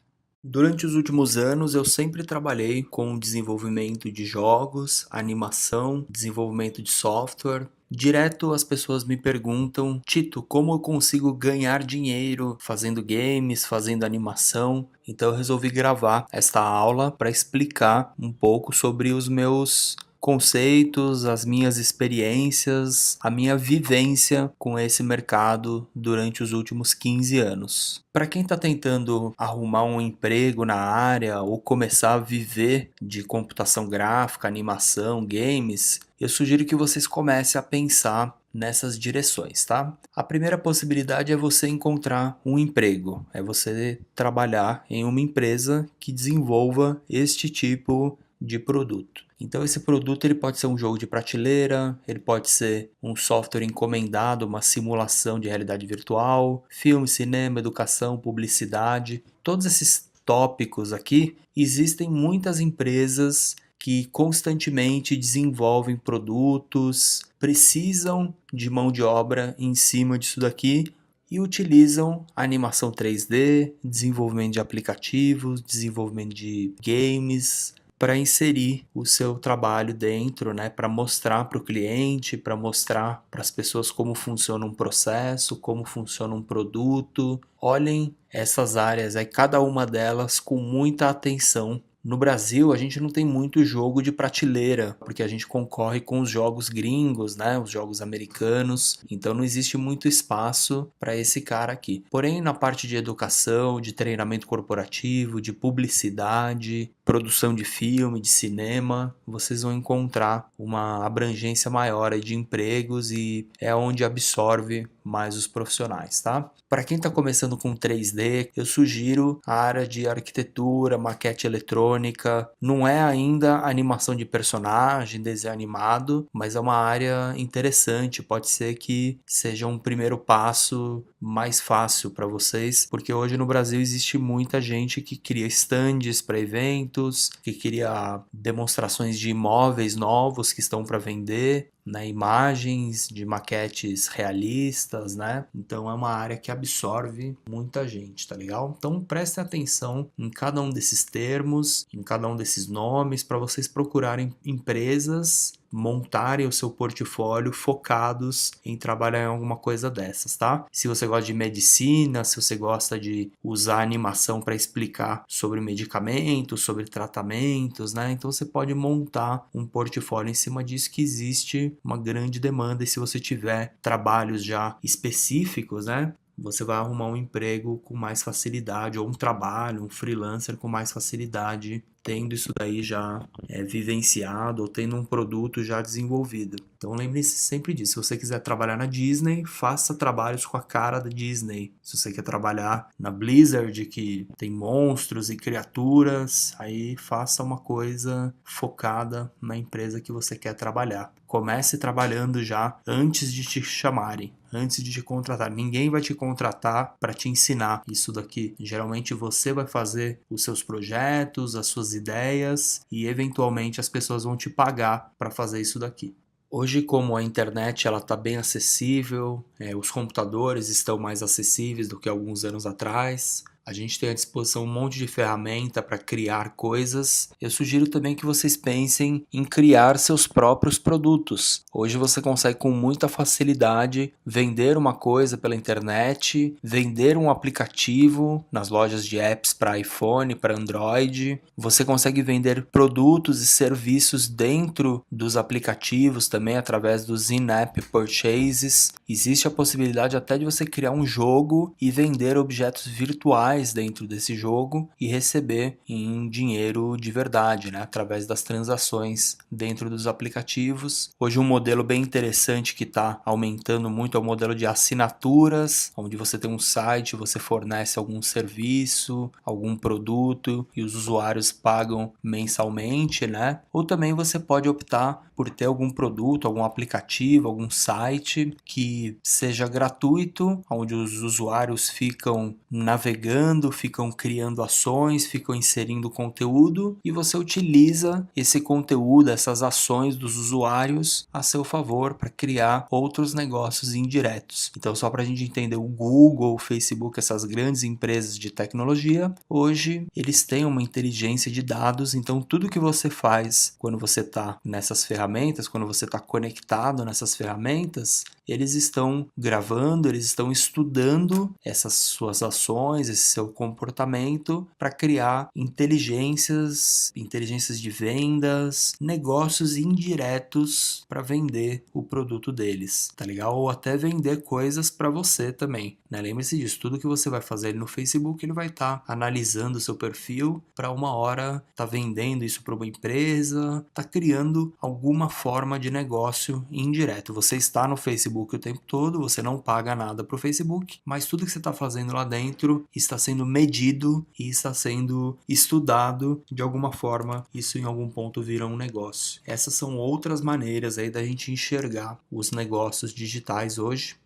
S1: Durante os últimos anos, eu sempre trabalhei com desenvolvimento de jogos, animação, desenvolvimento de software. Direto as pessoas me perguntam, Tito, como eu consigo ganhar dinheiro fazendo games, fazendo animação? Então eu resolvi gravar esta aula para explicar um pouco sobre os meus conceitos, as minhas experiências, a minha vivência com esse mercado durante os últimos 15 anos. Para quem está tentando arrumar um emprego na área ou começar a viver de computação gráfica, animação, games, eu sugiro que vocês comecem a pensar nessas direções, tá? A primeira possibilidade é você encontrar um emprego, é você trabalhar em uma empresa que desenvolva este tipo de produto. Então esse produto ele pode ser um jogo de prateleira, ele pode ser um software encomendado, uma simulação de realidade virtual, filme, cinema, educação, publicidade. Todos esses tópicos aqui, existem muitas empresas que constantemente desenvolvem produtos, precisam de mão de obra em cima disso daqui e utilizam animação 3D, desenvolvimento de aplicativos, desenvolvimento de games, para inserir o seu trabalho dentro, né, para mostrar para o cliente, para mostrar para as pessoas como funciona um processo, como funciona um produto. Olhem essas áreas aí, cada uma delas com muita atenção No Brasil, a gente não tem muito jogo de prateleira, porque a gente concorre com os jogos gringos, né? Os jogos americanos. Então não existe muito espaço para esse cara aqui. Porém, na parte de educação, de treinamento corporativo, de publicidade, produção de filme, de cinema, vocês vão encontrar uma abrangência maior aí de empregos e é onde absorve mais os profissionais, tá? Para quem está começando com 3D, eu sugiro a área de arquitetura, maquete eletrônica. Não é ainda animação de personagem, desenho animado, mas é uma área interessante. Pode ser que seja um primeiro passo mais fácil para vocês, porque hoje no Brasil existe muita gente que cria stands para eventos, que cria demonstrações de imóveis novos que estão para vender, né, imagens de maquetes realistas, né? Então é uma área que absorve muita gente, tá legal? Então prestem atenção em cada um desses termos, em cada um desses nomes, para vocês procurarem empresas, montarem o seu portfólio focados em trabalhar em alguma coisa dessas, tá? Se você gosta de medicina, se você gosta de usar animação para explicar sobre medicamentos, sobre tratamentos, né? Então você pode montar um portfólio em cima disso, que existe uma grande demanda, e se você tiver trabalhos já específicos, né? Você vai arrumar um emprego com mais facilidade, ou um trabalho, um freelancer com mais facilidade, tendo isso daí já vivenciado, ou tendo um produto já desenvolvido. Então lembre-se sempre disso. Se você quiser trabalhar na Disney, faça trabalhos com a cara da Disney. Se você quer trabalhar na Blizzard, que tem monstros e criaturas, aí faça uma coisa focada na empresa que você quer trabalhar. Comece trabalhando já antes de te chamarem, antes de te contratar. Ninguém vai te contratar para te ensinar isso daqui. Geralmente você vai fazer os seus projetos, as suas ideias, e eventualmente as pessoas vão te pagar para fazer isso daqui. Hoje, como a internet ela está bem acessível, os computadores estão mais acessíveis do que alguns anos atrás, a gente tem à disposição um monte de ferramenta para criar coisas. Eu sugiro também que vocês pensem em criar seus próprios produtos. Hoje você consegue com muita facilidade vender uma coisa pela internet, vender um aplicativo nas lojas de apps para iPhone, para Android. Você consegue vender produtos e serviços dentro dos aplicativos também através dos in-app purchases. Existe a possibilidade até de você criar um jogo e vender objetos virtuais dentro desse jogo e receber em dinheiro de verdade, né? Através das transações dentro dos aplicativos. Hoje um modelo bem interessante que está aumentando muito é o modelo de assinaturas, onde você tem um site, você fornece algum serviço, algum produto e os usuários pagam mensalmente, né? Ou também você pode optar por ter algum produto, algum aplicativo, algum site que seja gratuito, onde os usuários ficam navegando, ficam criando ações, ficam inserindo conteúdo, e você utiliza esse conteúdo, essas ações dos usuários a seu favor para criar outros negócios indiretos. Então, só para a gente entender, o Google, o Facebook, essas grandes empresas de tecnologia, hoje eles têm uma inteligência de dados, então tudo que você faz quando você está nessas ferramentas, quando você está conectado nessas ferramentas, eles estão gravando, eles estão estudando essas suas ações, esse seu comportamento, para criar inteligências de vendas, negócios indiretos para vender o produto deles, tá legal? Ou até vender coisas para você também, né? Lembre-se disso, tudo que você vai fazer no Facebook, ele vai estar analisando o seu perfil para uma hora tá vendendo isso para uma empresa, tá criando alguma forma de negócio indireto. Você está no Facebook o tempo todo, você não paga nada para o Facebook, mas tudo que você está fazendo lá dentro está sendo medido e está sendo estudado. De alguma forma, isso em algum ponto vira um negócio. Essas são outras maneiras aí da gente enxergar os negócios digitais hoje.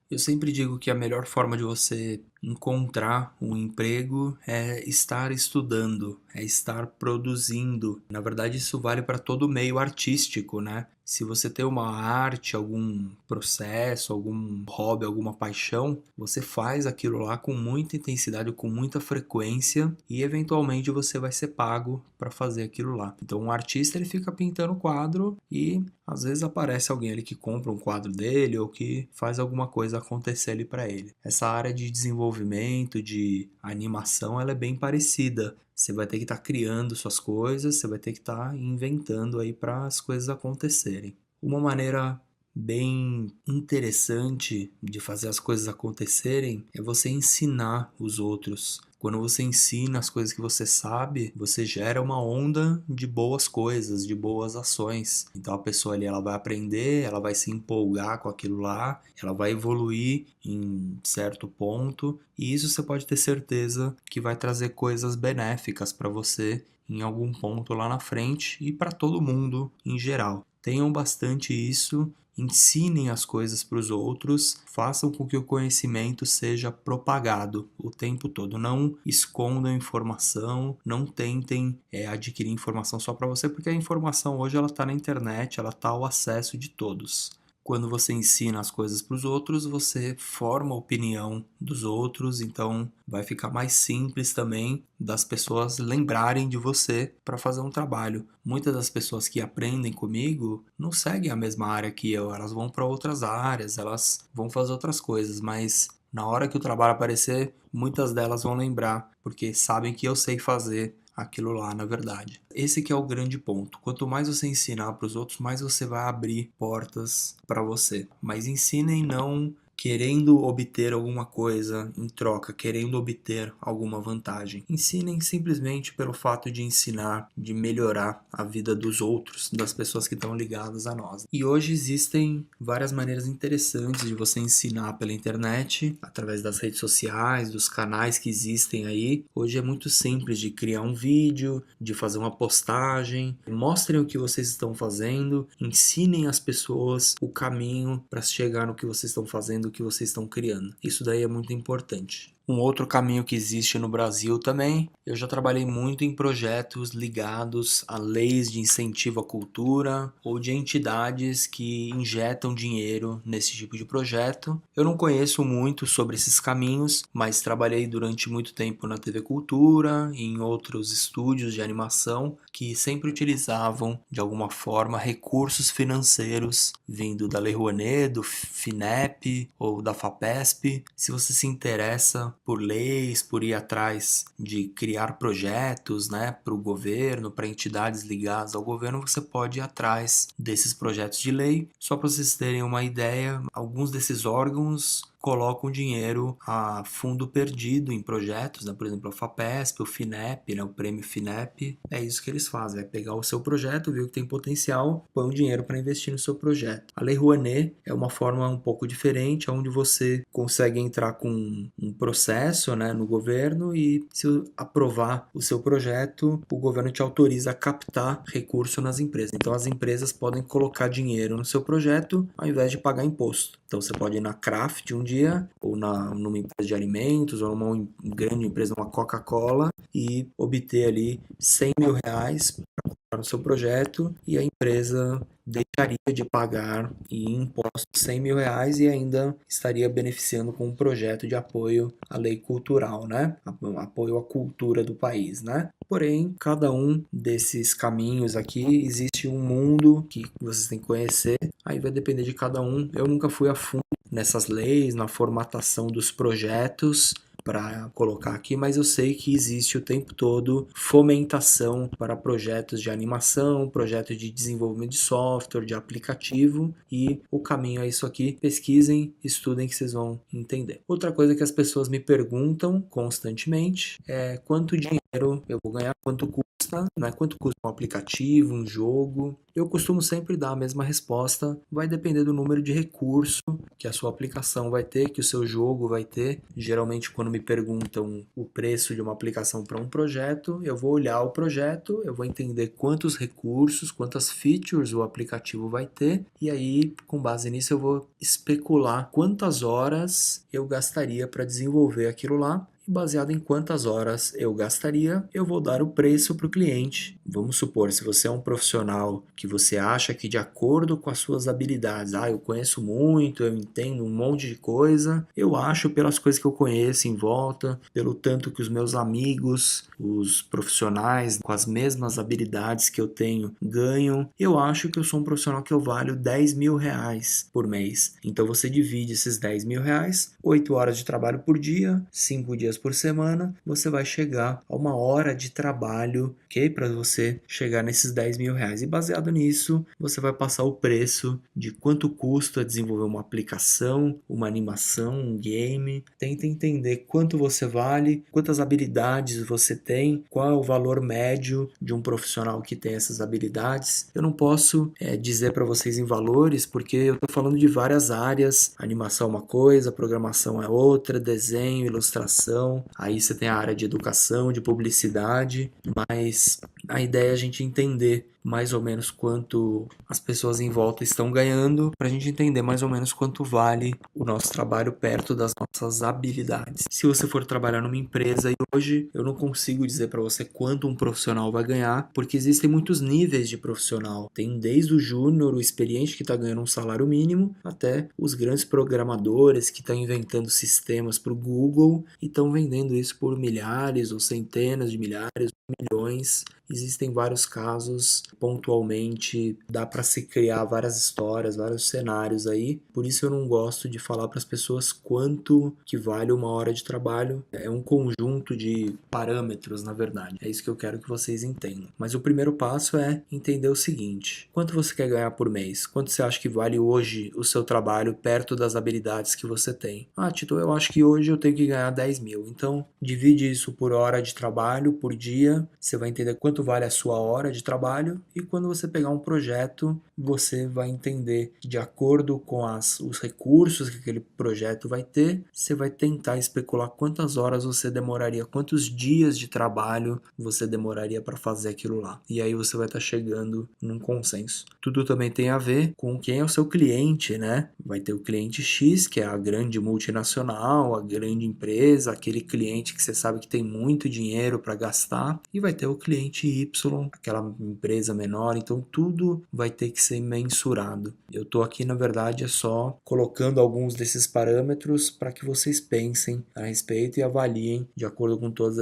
S1: Eu sempre digo que a melhor forma de você encontrar um emprego é estar estudando, é estar produzindo. Na verdade, isso vale para todo o meio artístico, né? Se você tem uma arte, algum processo, algum hobby, alguma paixão, você faz aquilo lá com muita intensidade, com muita frequência, e eventualmente você vai ser pago para fazer aquilo lá. Então, um artista, ele fica pintando quadro e às vezes aparece alguém ali que compra um quadro dele ou que faz alguma coisa acontecer ali para ele. Essa área de desenvolvimento desenvolvimento, de animação, ela é bem parecida. Você vai ter que estar criando suas coisas, você vai ter que estar inventando aí para as coisas acontecerem. Uma maneira bem interessante de fazer as coisas acontecerem é você ensinar os outros. Quando você ensina as coisas que você sabe, você gera uma onda de boas coisas, de boas ações. Então a pessoa ali ela vai aprender, ela vai se empolgar com aquilo lá, ela vai evoluir em certo ponto, e isso você pode ter certeza que vai trazer coisas benéficas para você em algum ponto lá na frente e para todo mundo em geral. Tenham bastante isso, ensinem as coisas para os outros, façam com que o conhecimento seja propagado o tempo todo. Não escondam informação, não tentem adquirir informação só para você, porque a informação hoje ela está na internet, ela está ao acesso de todos. Quando você ensina as coisas para os outros, você forma a opinião dos outros, então vai ficar mais simples também das pessoas lembrarem de você para fazer um trabalho. Muitas das pessoas que aprendem comigo não seguem a mesma área que eu, elas vão para outras áreas, elas vão fazer outras coisas, mas na hora que o trabalho aparecer, muitas delas vão lembrar, porque sabem que eu sei fazer aquilo lá, na verdade. Esse que é o grande ponto. Quanto mais você ensinar para os outros, mais você vai abrir portas para você. Mas ensinem não querendo obter alguma coisa em troca, querendo obter alguma vantagem. Ensinem simplesmente pelo fato de ensinar, de melhorar a vida dos outros, das pessoas que estão ligadas a nós. E hoje existem várias maneiras interessantes de você ensinar pela internet, através das redes sociais, dos canais que existem aí. Hoje é muito simples de criar um vídeo, de fazer uma postagem. Mostrem o que vocês estão fazendo, ensinem as pessoas o caminho para chegar no que vocês estão fazendo, o que vocês estão criando. Isso daí é muito importante. Um outro caminho que existe no Brasil também, eu já trabalhei muito em projetos ligados a leis de incentivo à cultura ou de entidades que injetam dinheiro nesse tipo de projeto. Eu não conheço muito sobre esses caminhos, mas trabalhei durante muito tempo na TV Cultura e em outros estúdios de animação que sempre utilizavam de alguma forma recursos financeiros vindo da Lei Rouanet, do FINEP ou da FAPESP. Se você se interessa por leis, por ir atrás de criar projetos, né, para o governo, para entidades ligadas ao governo, você pode ir atrás desses projetos de lei. Só para vocês terem uma ideia, alguns desses órgãos colocam dinheiro a fundo perdido em projetos, né? Por exemplo, a FAPESP, o FINEP, né? O prêmio FINEP, é isso que eles fazem, vai pegar o seu projeto, viu que tem potencial, põe um dinheiro para investir no seu projeto. A Lei Rouanet é uma forma um pouco diferente, onde você consegue entrar com um processo, né, no governo, e se aprovar o seu projeto, o governo te autoriza a captar recurso nas empresas. Então as empresas podem colocar dinheiro no seu projeto ao invés de pagar imposto. Então você pode ir na Kraft um dia, ou numa empresa de alimentos, ou numa grande empresa, uma Coca-Cola, e obter ali R$ 100.000 para colocar no seu projeto, e a empresa deixaria de pagar em impostos R$ 100.000 e ainda estaria beneficiando com um projeto de apoio à lei cultural, né? Apoio à cultura do país, né? Porém, cada um desses caminhos aqui, existe um mundo que vocês têm que conhecer, aí vai depender de cada um. Eu nunca fui a fundo nessas leis, na formatação dos projetos para colocar aqui, mas eu sei que existe o tempo todo fomentação para projetos de animação, projetos de desenvolvimento de software, de aplicativo, e o caminho é isso aqui. Pesquisem, estudem que vocês vão entender. Outra coisa que as pessoas me perguntam constantemente é quanto dinheiro eu vou ganhar, quanto custa, né? Quanto custa um aplicativo, um jogo. Eu costumo sempre dar a mesma resposta, vai depender do número de recurso que a sua aplicação vai ter, que o seu jogo vai ter. Geralmente, quando me perguntam o preço de uma aplicação para um projeto, eu vou olhar o projeto, eu vou entender quantos recursos, quantas features o aplicativo vai ter, e aí, com base nisso, eu vou especular quantas horas eu gastaria para desenvolver aquilo lá. Baseado em quantas horas eu gastaria, eu vou dar o preço para o cliente Vamos supor, se você é um profissional que você acha que de acordo com as suas habilidades, eu conheço muito, eu entendo um monte de coisa, eu acho pelas coisas que eu conheço em volta, pelo tanto que os meus amigos, os profissionais com as mesmas habilidades que eu tenho ganham, eu acho que eu sou um profissional que eu valho R$ 10.000 por mês. Então você divide esses R$ 10.000, 8 horas de trabalho por dia, 5 dias por semana, você vai chegar a 1 hora de trabalho, ok? Para você chegar nesses R$ 10.000. E baseado nisso, você vai passar o preço de quanto custa desenvolver uma aplicação, uma animação, um game. Tenta entender quanto você vale, quantas habilidades você tem, qual é o valor médio de um profissional que tem essas habilidades. Eu não posso dizer para vocês em valores, porque eu estou falando de várias áreas. Animação é uma coisa, programação é outra, desenho, ilustração. Aí você tem a área de educação, de publicidade, mas a ideia é a gente entender mais ou menos quanto as pessoas em volta estão ganhando, para a gente entender mais ou menos quanto vale o nosso trabalho perto das nossas habilidades. Se você for trabalhar numa empresa, e hoje eu não consigo dizer para você quanto um profissional vai ganhar, porque existem muitos níveis de profissional. Tem desde o júnior, o experiente que está ganhando um salário mínimo, até os grandes programadores que estão inventando sistemas para o Google e estão vendendo isso por milhares ou centenas de milhares, milhões. Existem vários casos, pontualmente dá para se criar várias histórias, vários cenários aí. Por isso eu não gosto de falar para as pessoas quanto que vale 1 hora de trabalho. É um conjunto de parâmetros, na verdade. É isso que eu quero que vocês entendam. Mas o primeiro passo é entender o seguinte: quanto você quer ganhar por mês? Quanto você acha que vale hoje o seu trabalho perto das habilidades que você tem? Tito, eu acho que hoje eu tenho que ganhar 10.000. Então, divide isso por hora de trabalho, por dia. Você vai entender quanto vale a sua hora de trabalho, e quando você pegar um projeto, você vai entender de acordo com os recursos que aquele projeto vai ter, você vai tentar especular quantas horas você demoraria, quantos dias de trabalho você demoraria para fazer aquilo lá. E aí você vai estar chegando num consenso. Tudo também tem a ver com quem é o seu cliente, né? Vai ter o cliente X, que é a grande multinacional, a grande empresa, aquele cliente que você sabe que tem muito dinheiro para gastar, e vai ter o cliente Y, aquela empresa menor. Então tudo vai ter que ser mensurado. Eu estou aqui, na verdade, é só colocando alguns desses parâmetros para que vocês pensem a respeito e avaliem de acordo com todas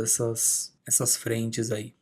S1: essas frentes aí.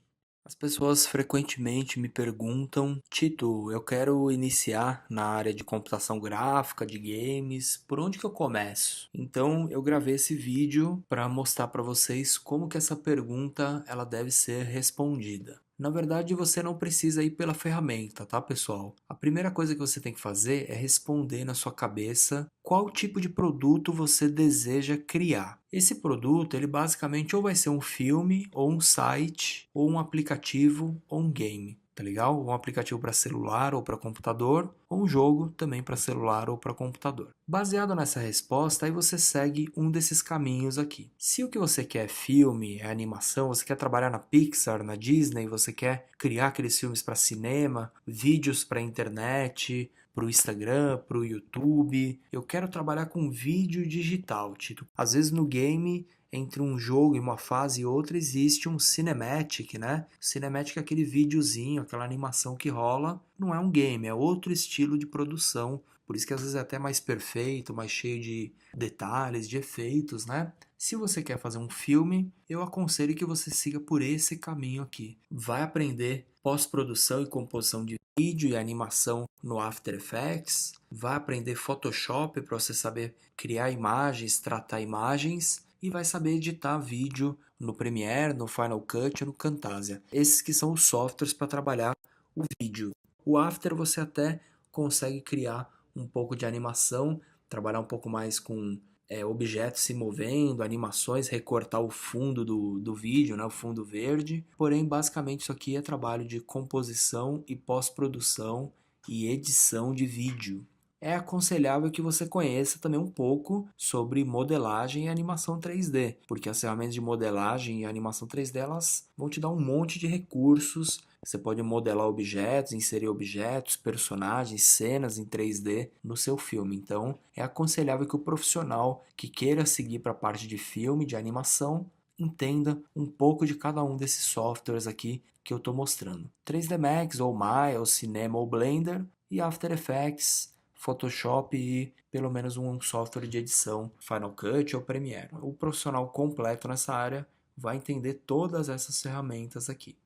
S1: As pessoas frequentemente me perguntam: Tito, eu quero iniciar na área de computação gráfica, de games, por onde que eu começo? Então eu gravei esse vídeo para mostrar para vocês como que essa pergunta ela deve ser respondida. Na verdade, você não precisa ir pela ferramenta, tá, pessoal? A primeira coisa que você tem que fazer é responder na sua cabeça qual tipo de produto você deseja criar. Esse produto, ele basicamente ou vai ser um filme, ou um site, ou um aplicativo, ou um game. Tá legal? Um aplicativo para celular ou para computador, ou um jogo também para celular ou para computador. Baseado nessa resposta, aí você segue um desses caminhos aqui. Se o que você quer é filme, é animação, você quer trabalhar na Pixar, na Disney, você quer criar aqueles filmes para cinema, vídeos para internet, para o Instagram, para o YouTube. Eu quero trabalhar com vídeo digital, Tito. Às vezes no game, entre um jogo e uma fase e outra, existe um cinematic, né? Cinematic é aquele videozinho, aquela animação que rola. Não é um game, é outro estilo de produção. Por isso que às vezes é até mais perfeito, mais cheio de detalhes, de efeitos, né? Se você quer fazer um filme, eu aconselho que você siga por esse caminho aqui. Vai aprender pós-produção e composição de vídeo e animação no After Effects. Vai aprender Photoshop para você saber criar imagens, tratar imagens. E vai saber editar vídeo no Premiere, no Final Cut ou no Camtasia. Esses que são os softwares para trabalhar o vídeo. O After você até consegue criar um pouco de animação, trabalhar um pouco mais com objetos se movendo, animações, recortar o fundo do vídeo, né, o fundo verde. Porém, basicamente isso aqui é trabalho de composição e pós-produção e edição de vídeo. É aconselhável que você conheça também um pouco sobre modelagem e animação 3D, porque as ferramentas de modelagem e animação 3D elas vão te dar um monte de recursos. Você pode modelar objetos, inserir objetos, personagens, cenas em 3D no seu filme. Então, é aconselhável que o profissional que queira seguir para a parte de filme, de animação, entenda um pouco de cada um desses softwares aqui que eu estou mostrando. 3D Max ou Maya, ou Cinema ou Blender e After Effects, Photoshop e pelo menos um software de edição, Final Cut ou Premiere. O profissional completo nessa área vai entender todas essas ferramentas aqui.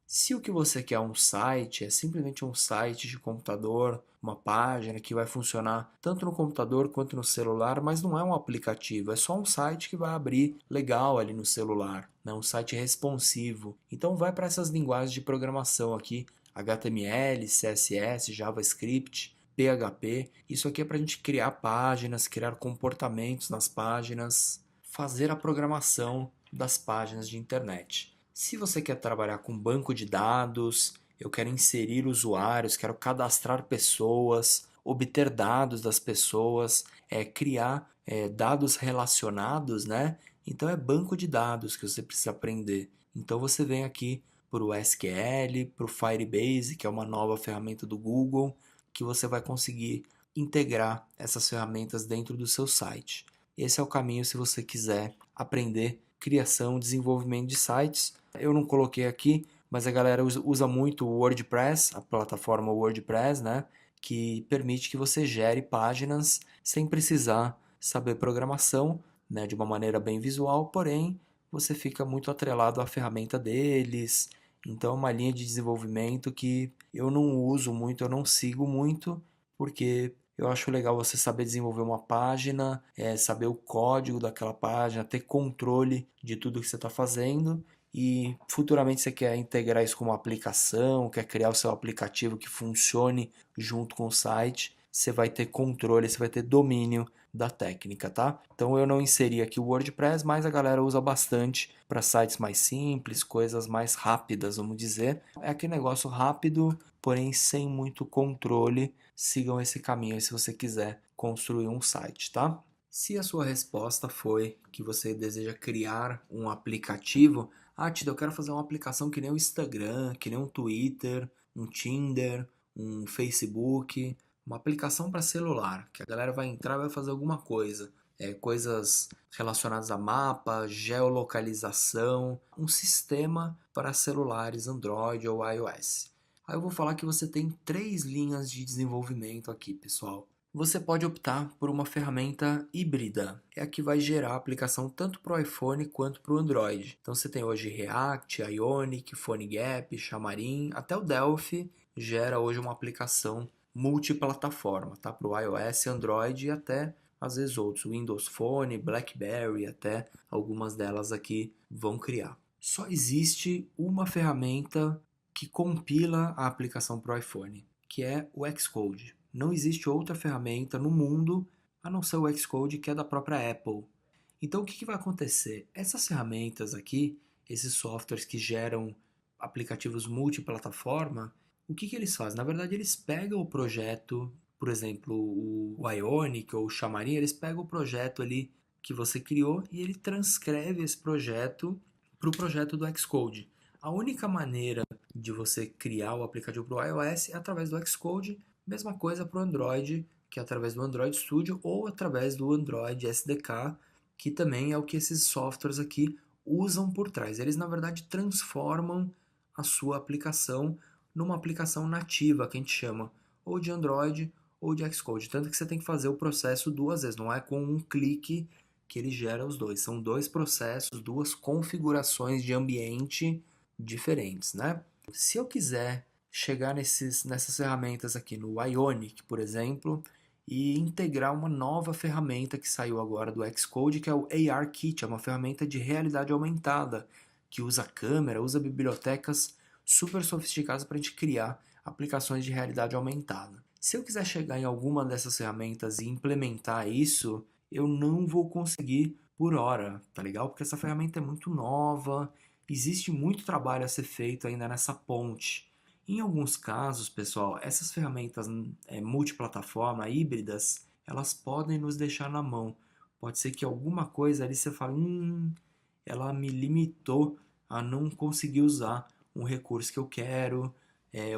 S1: Se o que você quer é um site, é simplesmente um site de computador, uma página que vai funcionar tanto no computador quanto no celular, mas não é um aplicativo, é só um site que vai abrir legal ali no celular, né? Um site responsivo. Então vai para essas linguagens de programação aqui, HTML, CSS, JavaScript, PHP. Isso aqui é para a gente criar páginas, criar comportamentos nas páginas, fazer a programação das páginas de internet. Se você quer trabalhar com banco de dados, eu quero inserir usuários, quero cadastrar pessoas, obter dados das pessoas, criar dados relacionados, né? Então é banco de dados que você precisa aprender. Então você vem aqui para o SQL, para o Firebase, que é uma nova ferramenta do Google, que você vai conseguir integrar essas ferramentas dentro do seu site. Esse é o caminho se você quiser aprender criação, desenvolvimento de sites. Eu não coloquei aqui, mas a galera usa muito o WordPress, a plataforma WordPress, né? Que permite que você gere páginas sem precisar saber programação, né? De uma maneira bem visual, porém você fica muito atrelado à ferramenta deles. Então é uma linha de desenvolvimento que eu não uso muito, eu não sigo muito, porque eu acho legal você saber desenvolver uma página, saber o código daquela página, ter controle de tudo que você está fazendo e futuramente você quer integrar isso com uma aplicação, quer criar o seu aplicativo que funcione junto com o site, você vai ter controle, você vai ter domínio da técnica, tá? Então eu não inseri aqui o WordPress, mas a galera usa bastante para sites mais simples, coisas mais rápidas, vamos dizer. É aquele negócio rápido, porém sem muito controle. Sigam esse caminho aí se você quiser construir um site, tá? Se a sua resposta foi que você deseja criar um aplicativo, Tida, eu quero fazer uma aplicação que nem o Instagram, que nem um Twitter, um Tinder, um Facebook, uma aplicação para celular, que a galera vai entrar e vai fazer alguma coisa. Coisas relacionadas a mapa, geolocalização, um sistema para celulares Android ou iOS. Aí eu vou falar que você tem 3 linhas de desenvolvimento aqui, pessoal. Você pode optar por uma ferramenta híbrida, é a que vai gerar a aplicação tanto para o iPhone quanto para o Android. Então você tem hoje React, Ionic, PhoneGap, Xamarin, até o Delphi gera hoje uma aplicação multiplataforma, tá? Para o iOS, Android e até às vezes outros, Windows Phone, BlackBerry, até algumas delas aqui vão criar. Só existe uma ferramenta que compila a aplicação para o iPhone, que é o Xcode. Não existe outra ferramenta no mundo a não ser o Xcode, que é da própria Apple. Então o que vai acontecer? Essas ferramentas aqui, esses softwares que geram aplicativos multiplataforma, o que eles fazem? Na verdade, eles pegam o projeto, por exemplo, o Ionic ou o Xamarin, eles pegam o projeto ali que você criou e ele transcreve esse projeto para o projeto do Xcode. A única maneira de você criar o aplicativo para o iOS é através do Xcode, mesma coisa para o Android, que é através do Android Studio ou através do Android SDK, que também é o que esses softwares aqui usam por trás. Eles, na verdade, transformam a sua aplicação numa aplicação nativa, que a gente chama ou de Android ou de Xcode. Tanto que você tem que fazer o processo 2 vezes, não é com um clique que ele gera os dois. São 2 processos, 2 configurações de ambiente diferentes, né? Se eu quiser chegar nessas ferramentas aqui no Ionic, por exemplo, e integrar uma nova ferramenta que saiu agora do Xcode, que é o ARKit, é uma ferramenta de realidade aumentada, que usa câmera, usa bibliotecas super sofisticadas para a gente criar aplicações de realidade aumentada. Se eu quiser chegar em alguma dessas ferramentas e implementar isso, eu não vou conseguir por hora, tá legal? Porque essa ferramenta é muito nova, existe muito trabalho a ser feito ainda nessa ponte. Em alguns casos, pessoal, essas ferramentas multiplataforma, híbridas, elas podem nos deixar na mão. Pode ser que alguma coisa ali você fale, ela me limitou a não conseguir usar um recurso que eu quero,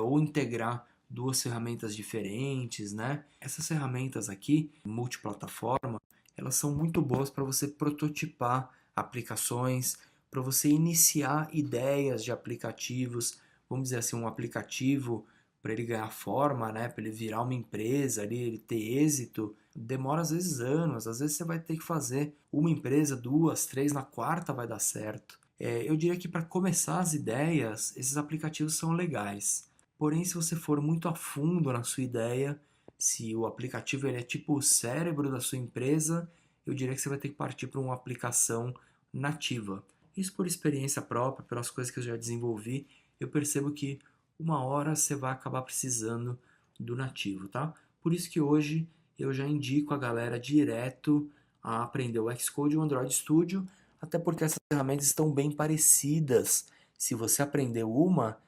S1: ou integrar 2 ferramentas diferentes, né? Essas ferramentas aqui, multiplataforma, elas são muito boas para você prototipar aplicações, para você iniciar ideias de aplicativos, vamos dizer assim, um aplicativo para ele ganhar forma, né, para ele virar uma empresa ali, ele ter êxito, demora às vezes anos, às vezes você vai ter que fazer uma empresa, duas, três, na quarta vai dar certo. Eu diria que para começar as ideias, esses aplicativos são legais. Porém, se você for muito a fundo na sua ideia, se o aplicativo ele é tipo o cérebro da sua empresa, eu diria que você vai ter que partir para uma aplicação nativa. Isso por experiência própria, pelas coisas que eu já desenvolvi, eu percebo que uma hora você vai acabar precisando do nativo, tá? Por isso que hoje eu já indico a galera direto a aprender o Xcode e o Android Studio, até porque essas ferramentas estão bem parecidas. Se você aprender uma,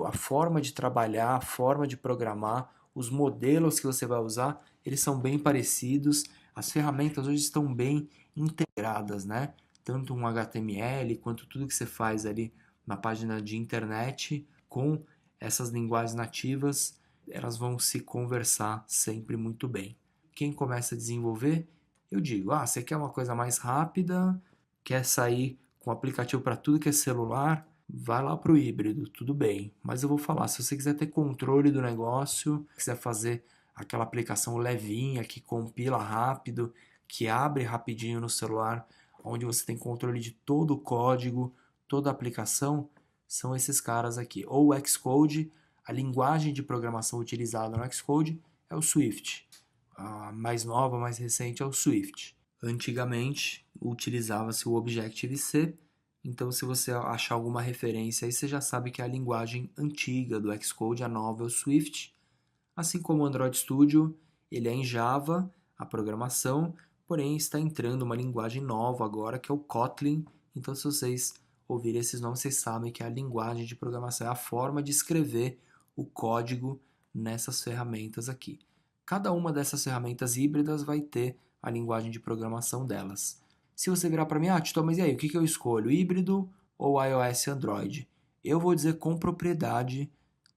S1: a forma de trabalhar, a forma de programar, os modelos que você vai usar, eles são bem parecidos. As ferramentas hoje estão bem integradas, né? Tanto um HTML quanto tudo que você faz ali na página de internet com essas linguagens nativas, elas vão se conversar sempre muito bem. Quem começa a desenvolver, eu digo, você quer uma coisa mais rápida, quer sair com aplicativo para tudo que é celular, vai lá para o híbrido, tudo bem. Mas eu vou falar, se você quiser ter controle do negócio, quiser fazer aquela aplicação levinha, que compila rápido, que abre rapidinho no celular, onde você tem controle de todo o código, toda a aplicação, são esses caras aqui. Ou o Xcode, a linguagem de programação utilizada no Xcode é o Swift. A mais nova, mais recente é o Swift. Antigamente utilizava-se o Objective-C, então se você achar alguma referência aí, você já sabe que é a linguagem antiga do Xcode, a nova é o Swift. Assim como o Android Studio, ele é em Java, a programação, porém está entrando uma linguagem nova agora, que é o Kotlin. Então se vocês ouvirem esses nomes, vocês sabem que a linguagem de programação é a forma de escrever o código nessas ferramentas aqui. Cada uma dessas ferramentas híbridas vai ter a linguagem de programação delas. Se você virar para mim, Tito, mas e aí, o que eu escolho? Híbrido ou iOS e Android? Eu vou dizer com propriedade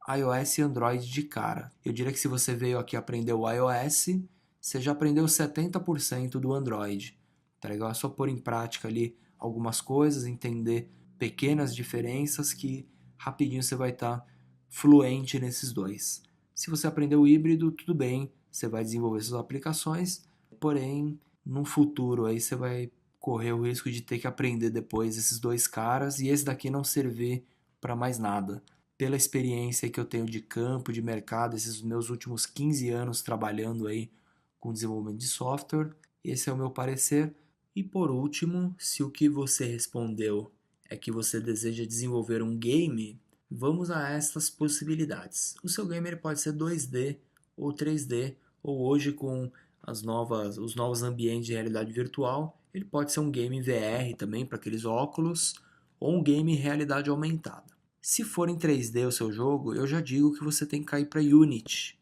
S1: iOS e Android de cara. Eu diria que se você veio aqui aprender o iOS, você já aprendeu 70% do Android. Tá legal? É só pôr em prática ali algumas coisas, entender pequenas diferenças que rapidinho você vai estar fluente nesses dois. Se você aprendeu o híbrido, tudo bem, você vai desenvolver suas aplicações, porém, no futuro aí você vai correr o risco de ter que aprender depois esses dois caras e esse daqui não servir para mais nada. Pela experiência que eu tenho de campo, de mercado, esses meus últimos 15 anos trabalhando aí com desenvolvimento de software, esse é o meu parecer. E por último, se o que você respondeu é que você deseja desenvolver um game, vamos a estas possibilidades. O seu game ele pode ser 2D ou 3D, ou hoje com os novos ambientes de realidade virtual, ele pode ser um game VR também para aqueles óculos, ou um game em realidade aumentada. Se for em 3D o seu jogo, eu já digo que você tem que cair para Unity.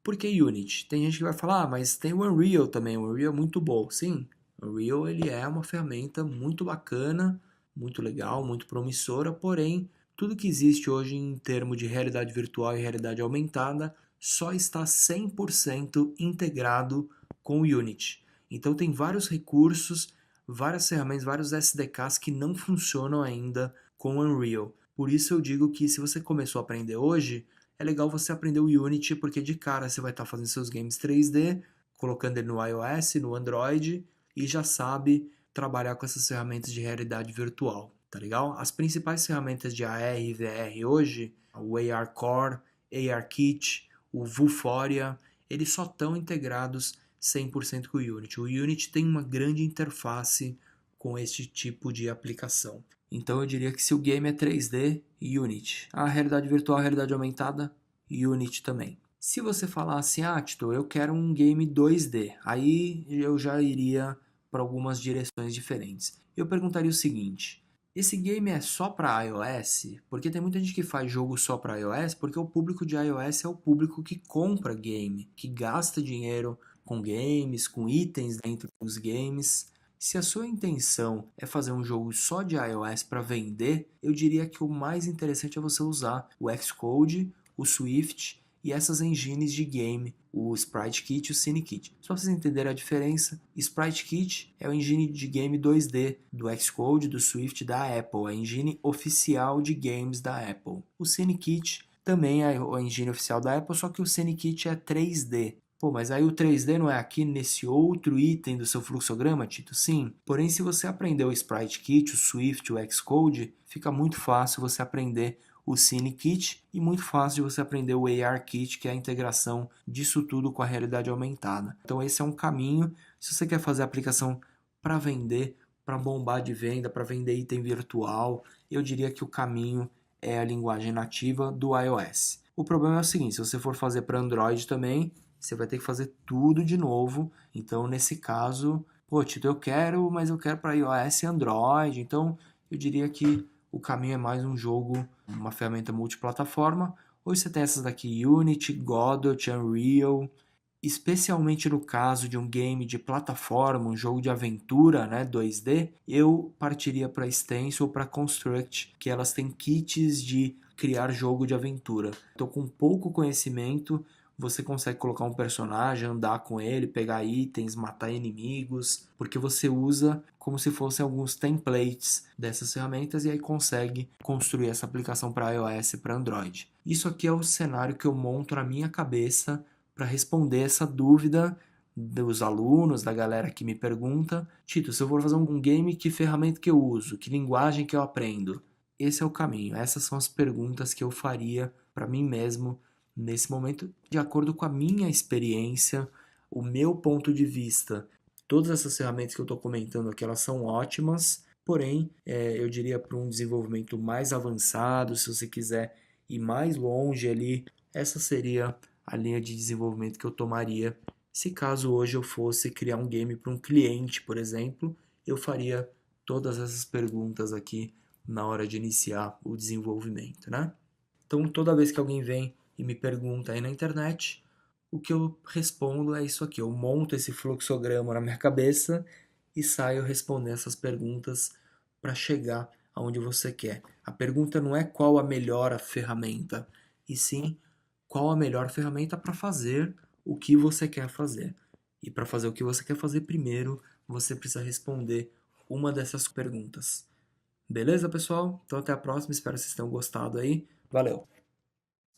S1: Por que Unity? Tem gente que vai falar, mas tem o Unreal também, o Unreal é muito bom. Sim, o Unreal ele é uma ferramenta muito bacana, muito legal, muito promissora, porém, tudo que existe hoje em termos de realidade virtual e realidade aumentada só está 100% integrado com o Unity. Então tem vários recursos, várias ferramentas, vários SDKs que não funcionam ainda com o Unreal. Por isso eu digo que se você começou a aprender hoje, é legal você aprender o Unity, porque de cara você vai estar fazendo seus games 3D, colocando ele no iOS, no Android, e já sabe trabalhar com essas ferramentas de realidade virtual, tá legal? As principais ferramentas de AR e VR hoje, o AR Core, ARKit, o Vuforia, eles só estão integrados 100% com o Unity. O Unity tem uma grande interface com este tipo de aplicação. Então eu diria que se o game é 3D, Unity. A realidade virtual, a realidade aumentada, Unity também. Se você falar assim, Tito, eu quero um game 2D, aí eu já iria para algumas direções diferentes. Eu perguntaria o seguinte, esse game é só para iOS? Porque tem muita gente que faz jogo só para iOS, porque o público de iOS é o público que compra game, que gasta dinheiro com games, com itens dentro dos games. Se a sua intenção é fazer um jogo só de iOS para vender, eu diria que o mais interessante é você usar o Xcode, o Swift e essas engines de game, o SpriteKit e o CineKit. Só para vocês entenderem a diferença, SpriteKit é o engine de game 2D do Xcode, do Swift da Apple, a engine oficial de games da Apple. O CineKit também é a engine oficial da Apple, só que o CineKit é 3D. Pô, mas aí o 3D não é aqui nesse outro item do seu fluxograma, Tito? Sim. Porém, se você aprender o SpriteKit, o Swift, o Xcode, fica muito fácil você aprender o CineKit e muito fácil de você aprender o ARKit, que é a integração disso tudo com a realidade aumentada. Então esse é um caminho, se você quer fazer aplicação para vender, para bombar de venda, para vender item virtual, eu diria que o caminho é a linguagem nativa do iOS. O problema é o seguinte, se você for fazer para Android também, você vai ter que fazer tudo de novo. Então, nesse caso, pô, Tito, mas eu quero para iOS e Android. Então, eu diria que o caminho é mais um jogo, uma ferramenta multiplataforma. Hoje você tem essas daqui, Unity, Godot, Unreal. Especialmente no caso de um game de plataforma, um jogo de aventura, né, 2D, eu partiria para Stencil ou para Construct, que elas têm kits de criar jogo de aventura. Então, com pouco conhecimento, você consegue colocar um personagem, andar com ele, pegar itens, matar inimigos, porque você usa como se fossem alguns templates dessas ferramentas e aí consegue construir essa aplicação para iOS e para Android. Isso aqui é o cenário que eu monto na minha cabeça para responder essa dúvida dos alunos, da galera que me pergunta: Tito, se eu for fazer um game, que ferramenta que eu uso? Que linguagem que eu aprendo? Esse é o caminho. Essas são as perguntas que eu faria para mim mesmo nesse momento, de acordo com a minha experiência, o meu ponto de vista. Todas essas ferramentas que eu estou comentando aqui, elas são ótimas, porém, eu diria para um desenvolvimento mais avançado, se você quiser ir mais longe ali, essa seria a linha de desenvolvimento que eu tomaria. Se caso hoje eu fosse criar um game para um cliente, por exemplo, eu faria todas essas perguntas aqui na hora de iniciar o desenvolvimento, né? Então, toda vez que alguém vem e me pergunta aí na internet, o que eu respondo é isso aqui. Eu monto esse fluxograma na minha cabeça e saio respondendo essas perguntas para chegar aonde você quer. A pergunta não é qual a melhor ferramenta, e sim qual a melhor ferramenta para fazer o que você quer fazer. E para fazer o que você quer fazer, primeiro você precisa responder uma dessas perguntas. Beleza, pessoal? Então até a próxima, espero que vocês tenham gostado aí. Valeu!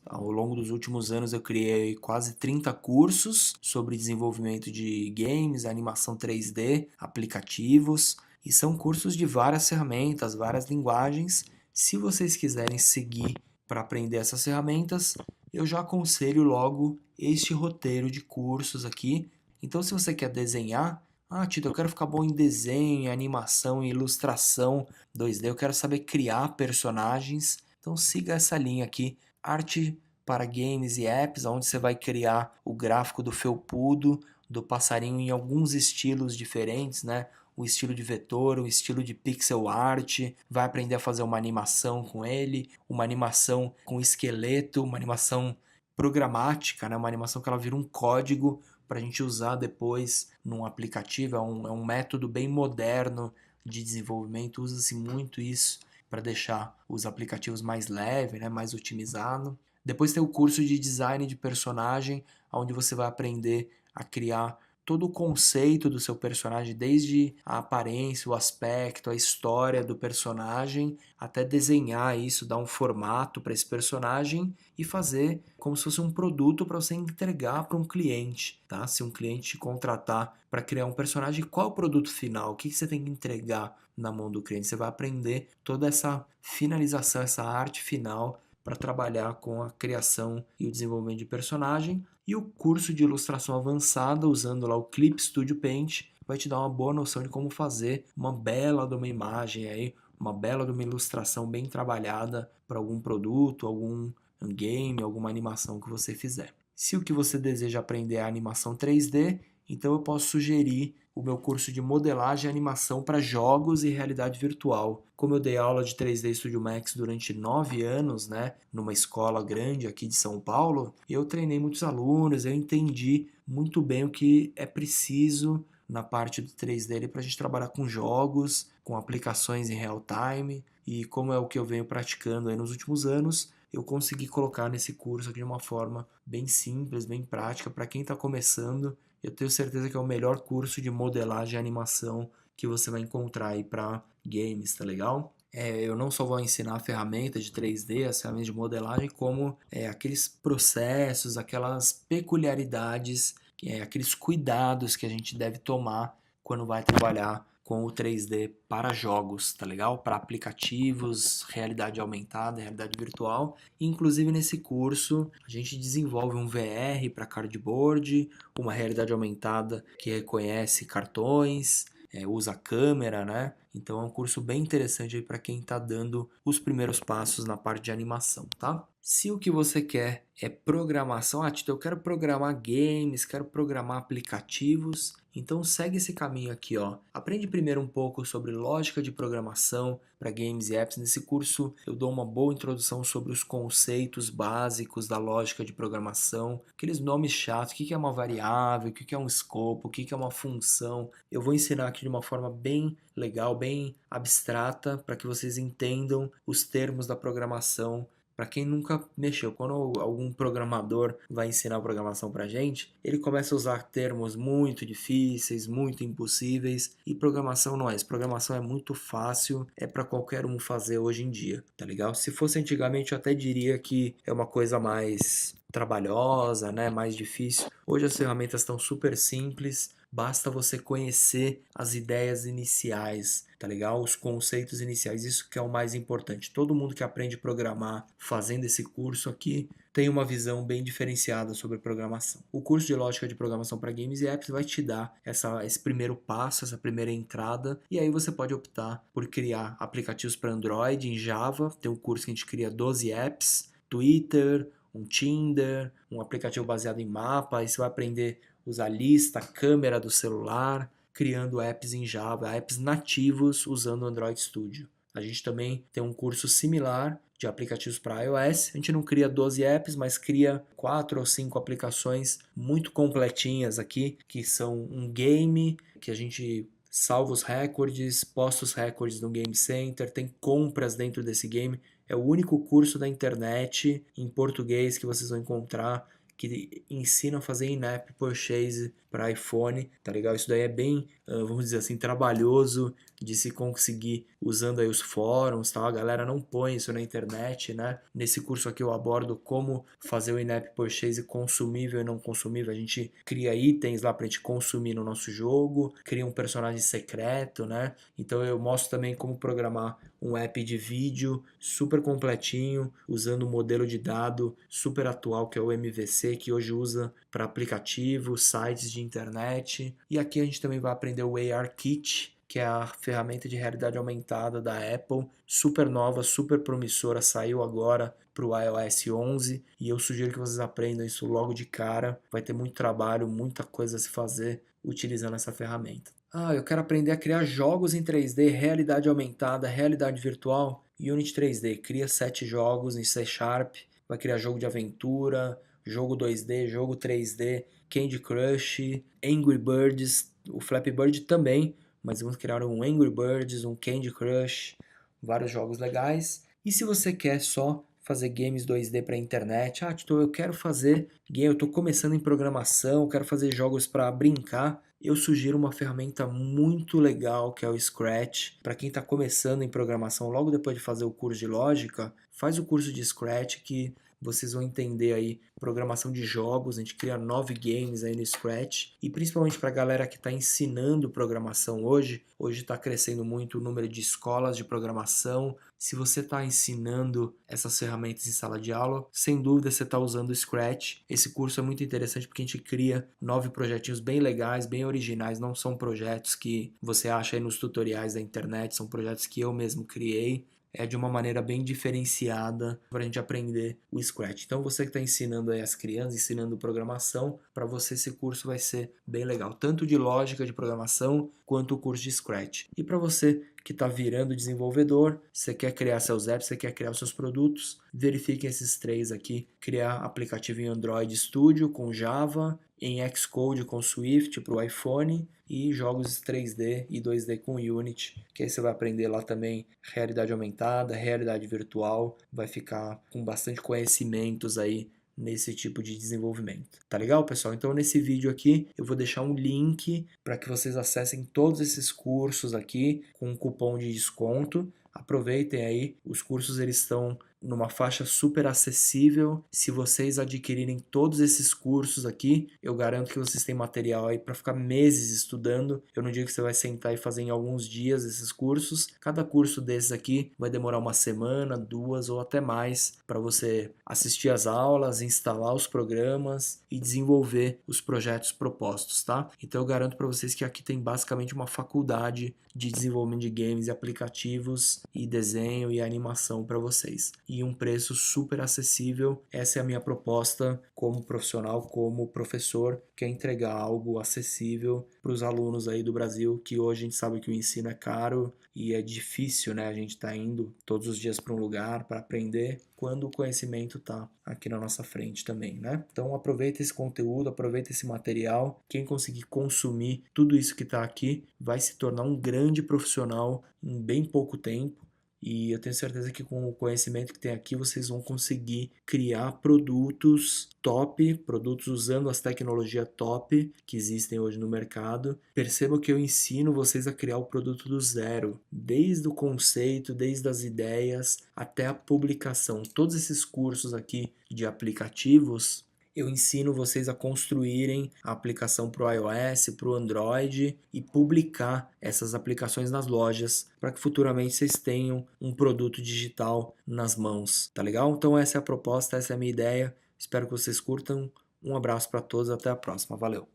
S1: Ao longo dos últimos anos eu criei quase 30 cursos sobre desenvolvimento de games, animação 3D, aplicativos, e são cursos de várias ferramentas, várias linguagens. Se vocês quiserem seguir para aprender essas ferramentas, eu já aconselho logo este roteiro de cursos aqui. Então, se você quer desenhar, Tito, eu quero ficar bom em desenho, em animação, em ilustração 2D, eu quero saber criar personagens, então siga essa linha aqui, arte para games e apps, onde você vai criar o gráfico do felpudo, do passarinho em alguns estilos diferentes, né? Um estilo de vetor, um estilo de pixel art, vai aprender a fazer uma animação com ele, uma animação com esqueleto, uma animação programática, né? Uma animação que ela vira um código para a gente usar depois num aplicativo, é um método bem moderno de desenvolvimento, usa-se muito isso para deixar os aplicativos mais leves, né, mais otimizados. Depois tem o curso de design de personagem, onde você vai aprender a criar todo o conceito do seu personagem, desde a aparência, o aspecto, a história do personagem, até desenhar isso, dar um formato para esse personagem e fazer como se fosse um produto para você entregar para um cliente, tá? Se um cliente te contratar para criar um personagem, qual é o produto final? O que você tem que entregar na mão do cliente? Você vai aprender toda essa finalização, essa arte final para trabalhar com a criação e o desenvolvimento de personagem. E o curso de ilustração avançada, usando lá o Clip Studio Paint, vai te dar uma boa noção de como fazer uma bela de uma imagem aí, uma bela de uma ilustração bem trabalhada para algum produto, algum game, alguma animação que você fizer. Se o que você deseja aprender é animação 3D, então eu posso sugerir o meu curso de modelagem e animação para jogos e realidade virtual. Como eu dei aula de 3D Studio Max durante 9 anos, né, numa escola grande aqui de São Paulo, eu treinei muitos alunos, eu entendi muito bem o que é preciso na parte do 3D para a gente trabalhar com jogos, com aplicações em real time, e como é o que eu venho praticando aí nos últimos anos, eu consegui colocar nesse curso aqui de uma forma bem simples, bem prática. Para quem está começando, eu tenho certeza que é o melhor curso de modelagem e animação que você vai encontrar aí para games, tá legal? Eu não só vou ensinar a ferramenta de 3D, as ferramentas de modelagem, como aqueles processos, aquelas peculiaridades, aqueles cuidados que a gente deve tomar quando vai trabalhar com o 3D para jogos, tá legal? Para aplicativos, realidade aumentada, realidade virtual. Inclusive nesse curso a gente desenvolve um VR para cardboard, uma realidade aumentada que reconhece cartões, usa câmera, né? Então é um curso bem interessante aí para quem está dando os primeiros passos na parte de animação, tá? Se o que você quer é programação, Tito, eu quero programar games, quero programar aplicativos, então segue esse caminho aqui, ó. Aprende primeiro um pouco sobre lógica de programação para games e apps. Nesse curso eu dou uma boa introdução sobre os conceitos básicos da lógica de programação, aqueles nomes chatos, o que é uma variável, o que é um escopo, o que é uma função. Eu vou ensinar aqui de uma forma bem legal, bem abstrata, para que vocês entendam os termos da programação. Para quem nunca mexeu, quando algum programador vai ensinar programação para gente, ele começa a usar termos muito difíceis, muito impossíveis, e programação não é isso. Programação é muito fácil, é para qualquer um fazer hoje em dia, tá legal? Se fosse antigamente, eu até diria que é uma coisa mais trabalhosa, né? Mais difícil. Hoje as ferramentas estão super simples, basta você conhecer as ideias iniciais, tá legal? Os conceitos iniciais, isso que é o mais importante. Todo mundo que aprende a programar fazendo esse curso aqui tem uma visão bem diferenciada sobre programação. O curso de lógica de programação para games e apps vai te dar esse primeiro passo, essa primeira entrada, e aí você pode optar por criar aplicativos para Android em Java. Tem um curso que a gente cria 12 apps, Twitter, um Tinder, um aplicativo baseado em mapa, aí você vai aprender a usar lista, câmera do celular, criando apps em Java, apps nativos usando o Android Studio. A gente também tem um curso similar de aplicativos para iOS. A gente não cria 12 apps, mas cria 4 ou 5 aplicações muito completinhas aqui, que são um game que a gente salva os recordes, posta os recordes no Game Center, tem compras dentro desse game. É o único curso da internet em português que vocês vão encontrar que ensina a fazer in-app purchase para iPhone, tá legal? Isso daí é bem, vamos dizer assim, trabalhoso de se conseguir usando aí os fóruns, tá? A galera não põe isso na internet, né? Nesse curso aqui eu abordo como fazer o in-app purchase consumível e não consumível. A gente cria itens lá pra gente consumir no nosso jogo, cria um personagem secreto, né? Então eu mostro também como programar um app de vídeo super completinho, usando um modelo de dado super atual que é o MVC, que hoje usa para aplicativos, sites de internet. E aqui a gente também vai aprender o ARKit, que é a ferramenta de realidade aumentada da Apple, super nova, super promissora, saiu agora para o iOS 11 e eu sugiro que vocês aprendam isso logo de cara. Vai ter muito trabalho, muita coisa a se fazer utilizando essa ferramenta. Eu quero aprender a criar jogos em 3D, realidade aumentada, realidade virtual. Unity 3D, cria 7 jogos em C Sharp, vai criar jogo de aventura, jogo 2D, jogo 3D, Candy Crush, Angry Birds, o Flappy Bird também, mas vamos criar um Angry Birds, um Candy Crush, vários jogos legais. E se você quer só fazer games 2D para a internet, Tito, eu quero fazer game, eu estou começando em programação, quero fazer jogos para brincar, eu sugiro uma ferramenta muito legal que é o Scratch. Para quem está começando em programação, logo depois de fazer o curso de lógica, faz o curso de Scratch que vocês vão entender aí programação de jogos. A gente cria 9 games aí no Scratch e principalmente para a galera que está ensinando programação hoje está crescendo muito o número de escolas de programação. Se você está ensinando essas ferramentas em sala de aula, sem dúvida você está usando o Scratch. Esse curso é muito interessante porque a gente cria 9 projetinhos bem legais, bem originais. Não são projetos que você acha aí nos tutoriais da internet, são projetos que eu mesmo criei. É de uma maneira bem diferenciada para a gente aprender o Scratch. Então você que está ensinando aí as crianças, ensinando programação, para você esse curso vai ser bem legal, tanto de lógica de programação quanto o curso de Scratch. E para você que está virando desenvolvedor, você quer criar seus apps, você quer criar os seus produtos, verifiquem esses 3 aqui. Criar aplicativo em Android Studio com Java, em Xcode com Swift para o iPhone e jogos 3D e 2D com Unity, que aí você vai aprender lá também realidade aumentada, realidade virtual, vai ficar com bastante conhecimentos aí nesse tipo de desenvolvimento. Tá legal, pessoal? Então nesse vídeo aqui eu vou deixar um link para que vocês acessem todos esses cursos aqui com um cupom de desconto. Aproveitem aí, os cursos eles estão numa faixa super acessível. Se vocês adquirirem todos esses cursos aqui, eu garanto que vocês têm material aí para ficar meses estudando. Eu não digo que você vai sentar e fazer em alguns dias esses cursos. Cada curso desses aqui vai demorar uma semana, 2 ou até mais para você assistir às aulas, instalar os programas e desenvolver os projetos propostos, tá? Então eu garanto para vocês que aqui tem basicamente uma faculdade de desenvolvimento de games e aplicativos e desenho e animação para vocês. E um preço super acessível. Essa é a minha proposta como profissional, como professor, que é entregar algo acessível para os alunos aí do Brasil, que hoje a gente sabe que o ensino é caro e é difícil, né? A gente está indo todos os dias para um lugar para aprender, quando o conhecimento está aqui na nossa frente também, né? Então aproveita esse conteúdo, aproveita esse material. Quem conseguir consumir tudo isso que está aqui vai se tornar um grande profissional em bem pouco tempo. E eu tenho certeza que com o conhecimento que tem aqui, vocês vão conseguir criar produtos top, produtos usando as tecnologias top que existem hoje no mercado. Percebam que eu ensino vocês a criar o produto do zero, desde o conceito, desde as ideias até a publicação. Todos esses cursos aqui de aplicativos, eu ensino vocês a construírem a aplicação para o iOS, para o Android e publicar essas aplicações nas lojas para que futuramente vocês tenham um produto digital nas mãos, tá legal? Então essa é a proposta, essa é a minha ideia. Espero que vocês curtam. Um abraço para todos, até a próxima. Valeu!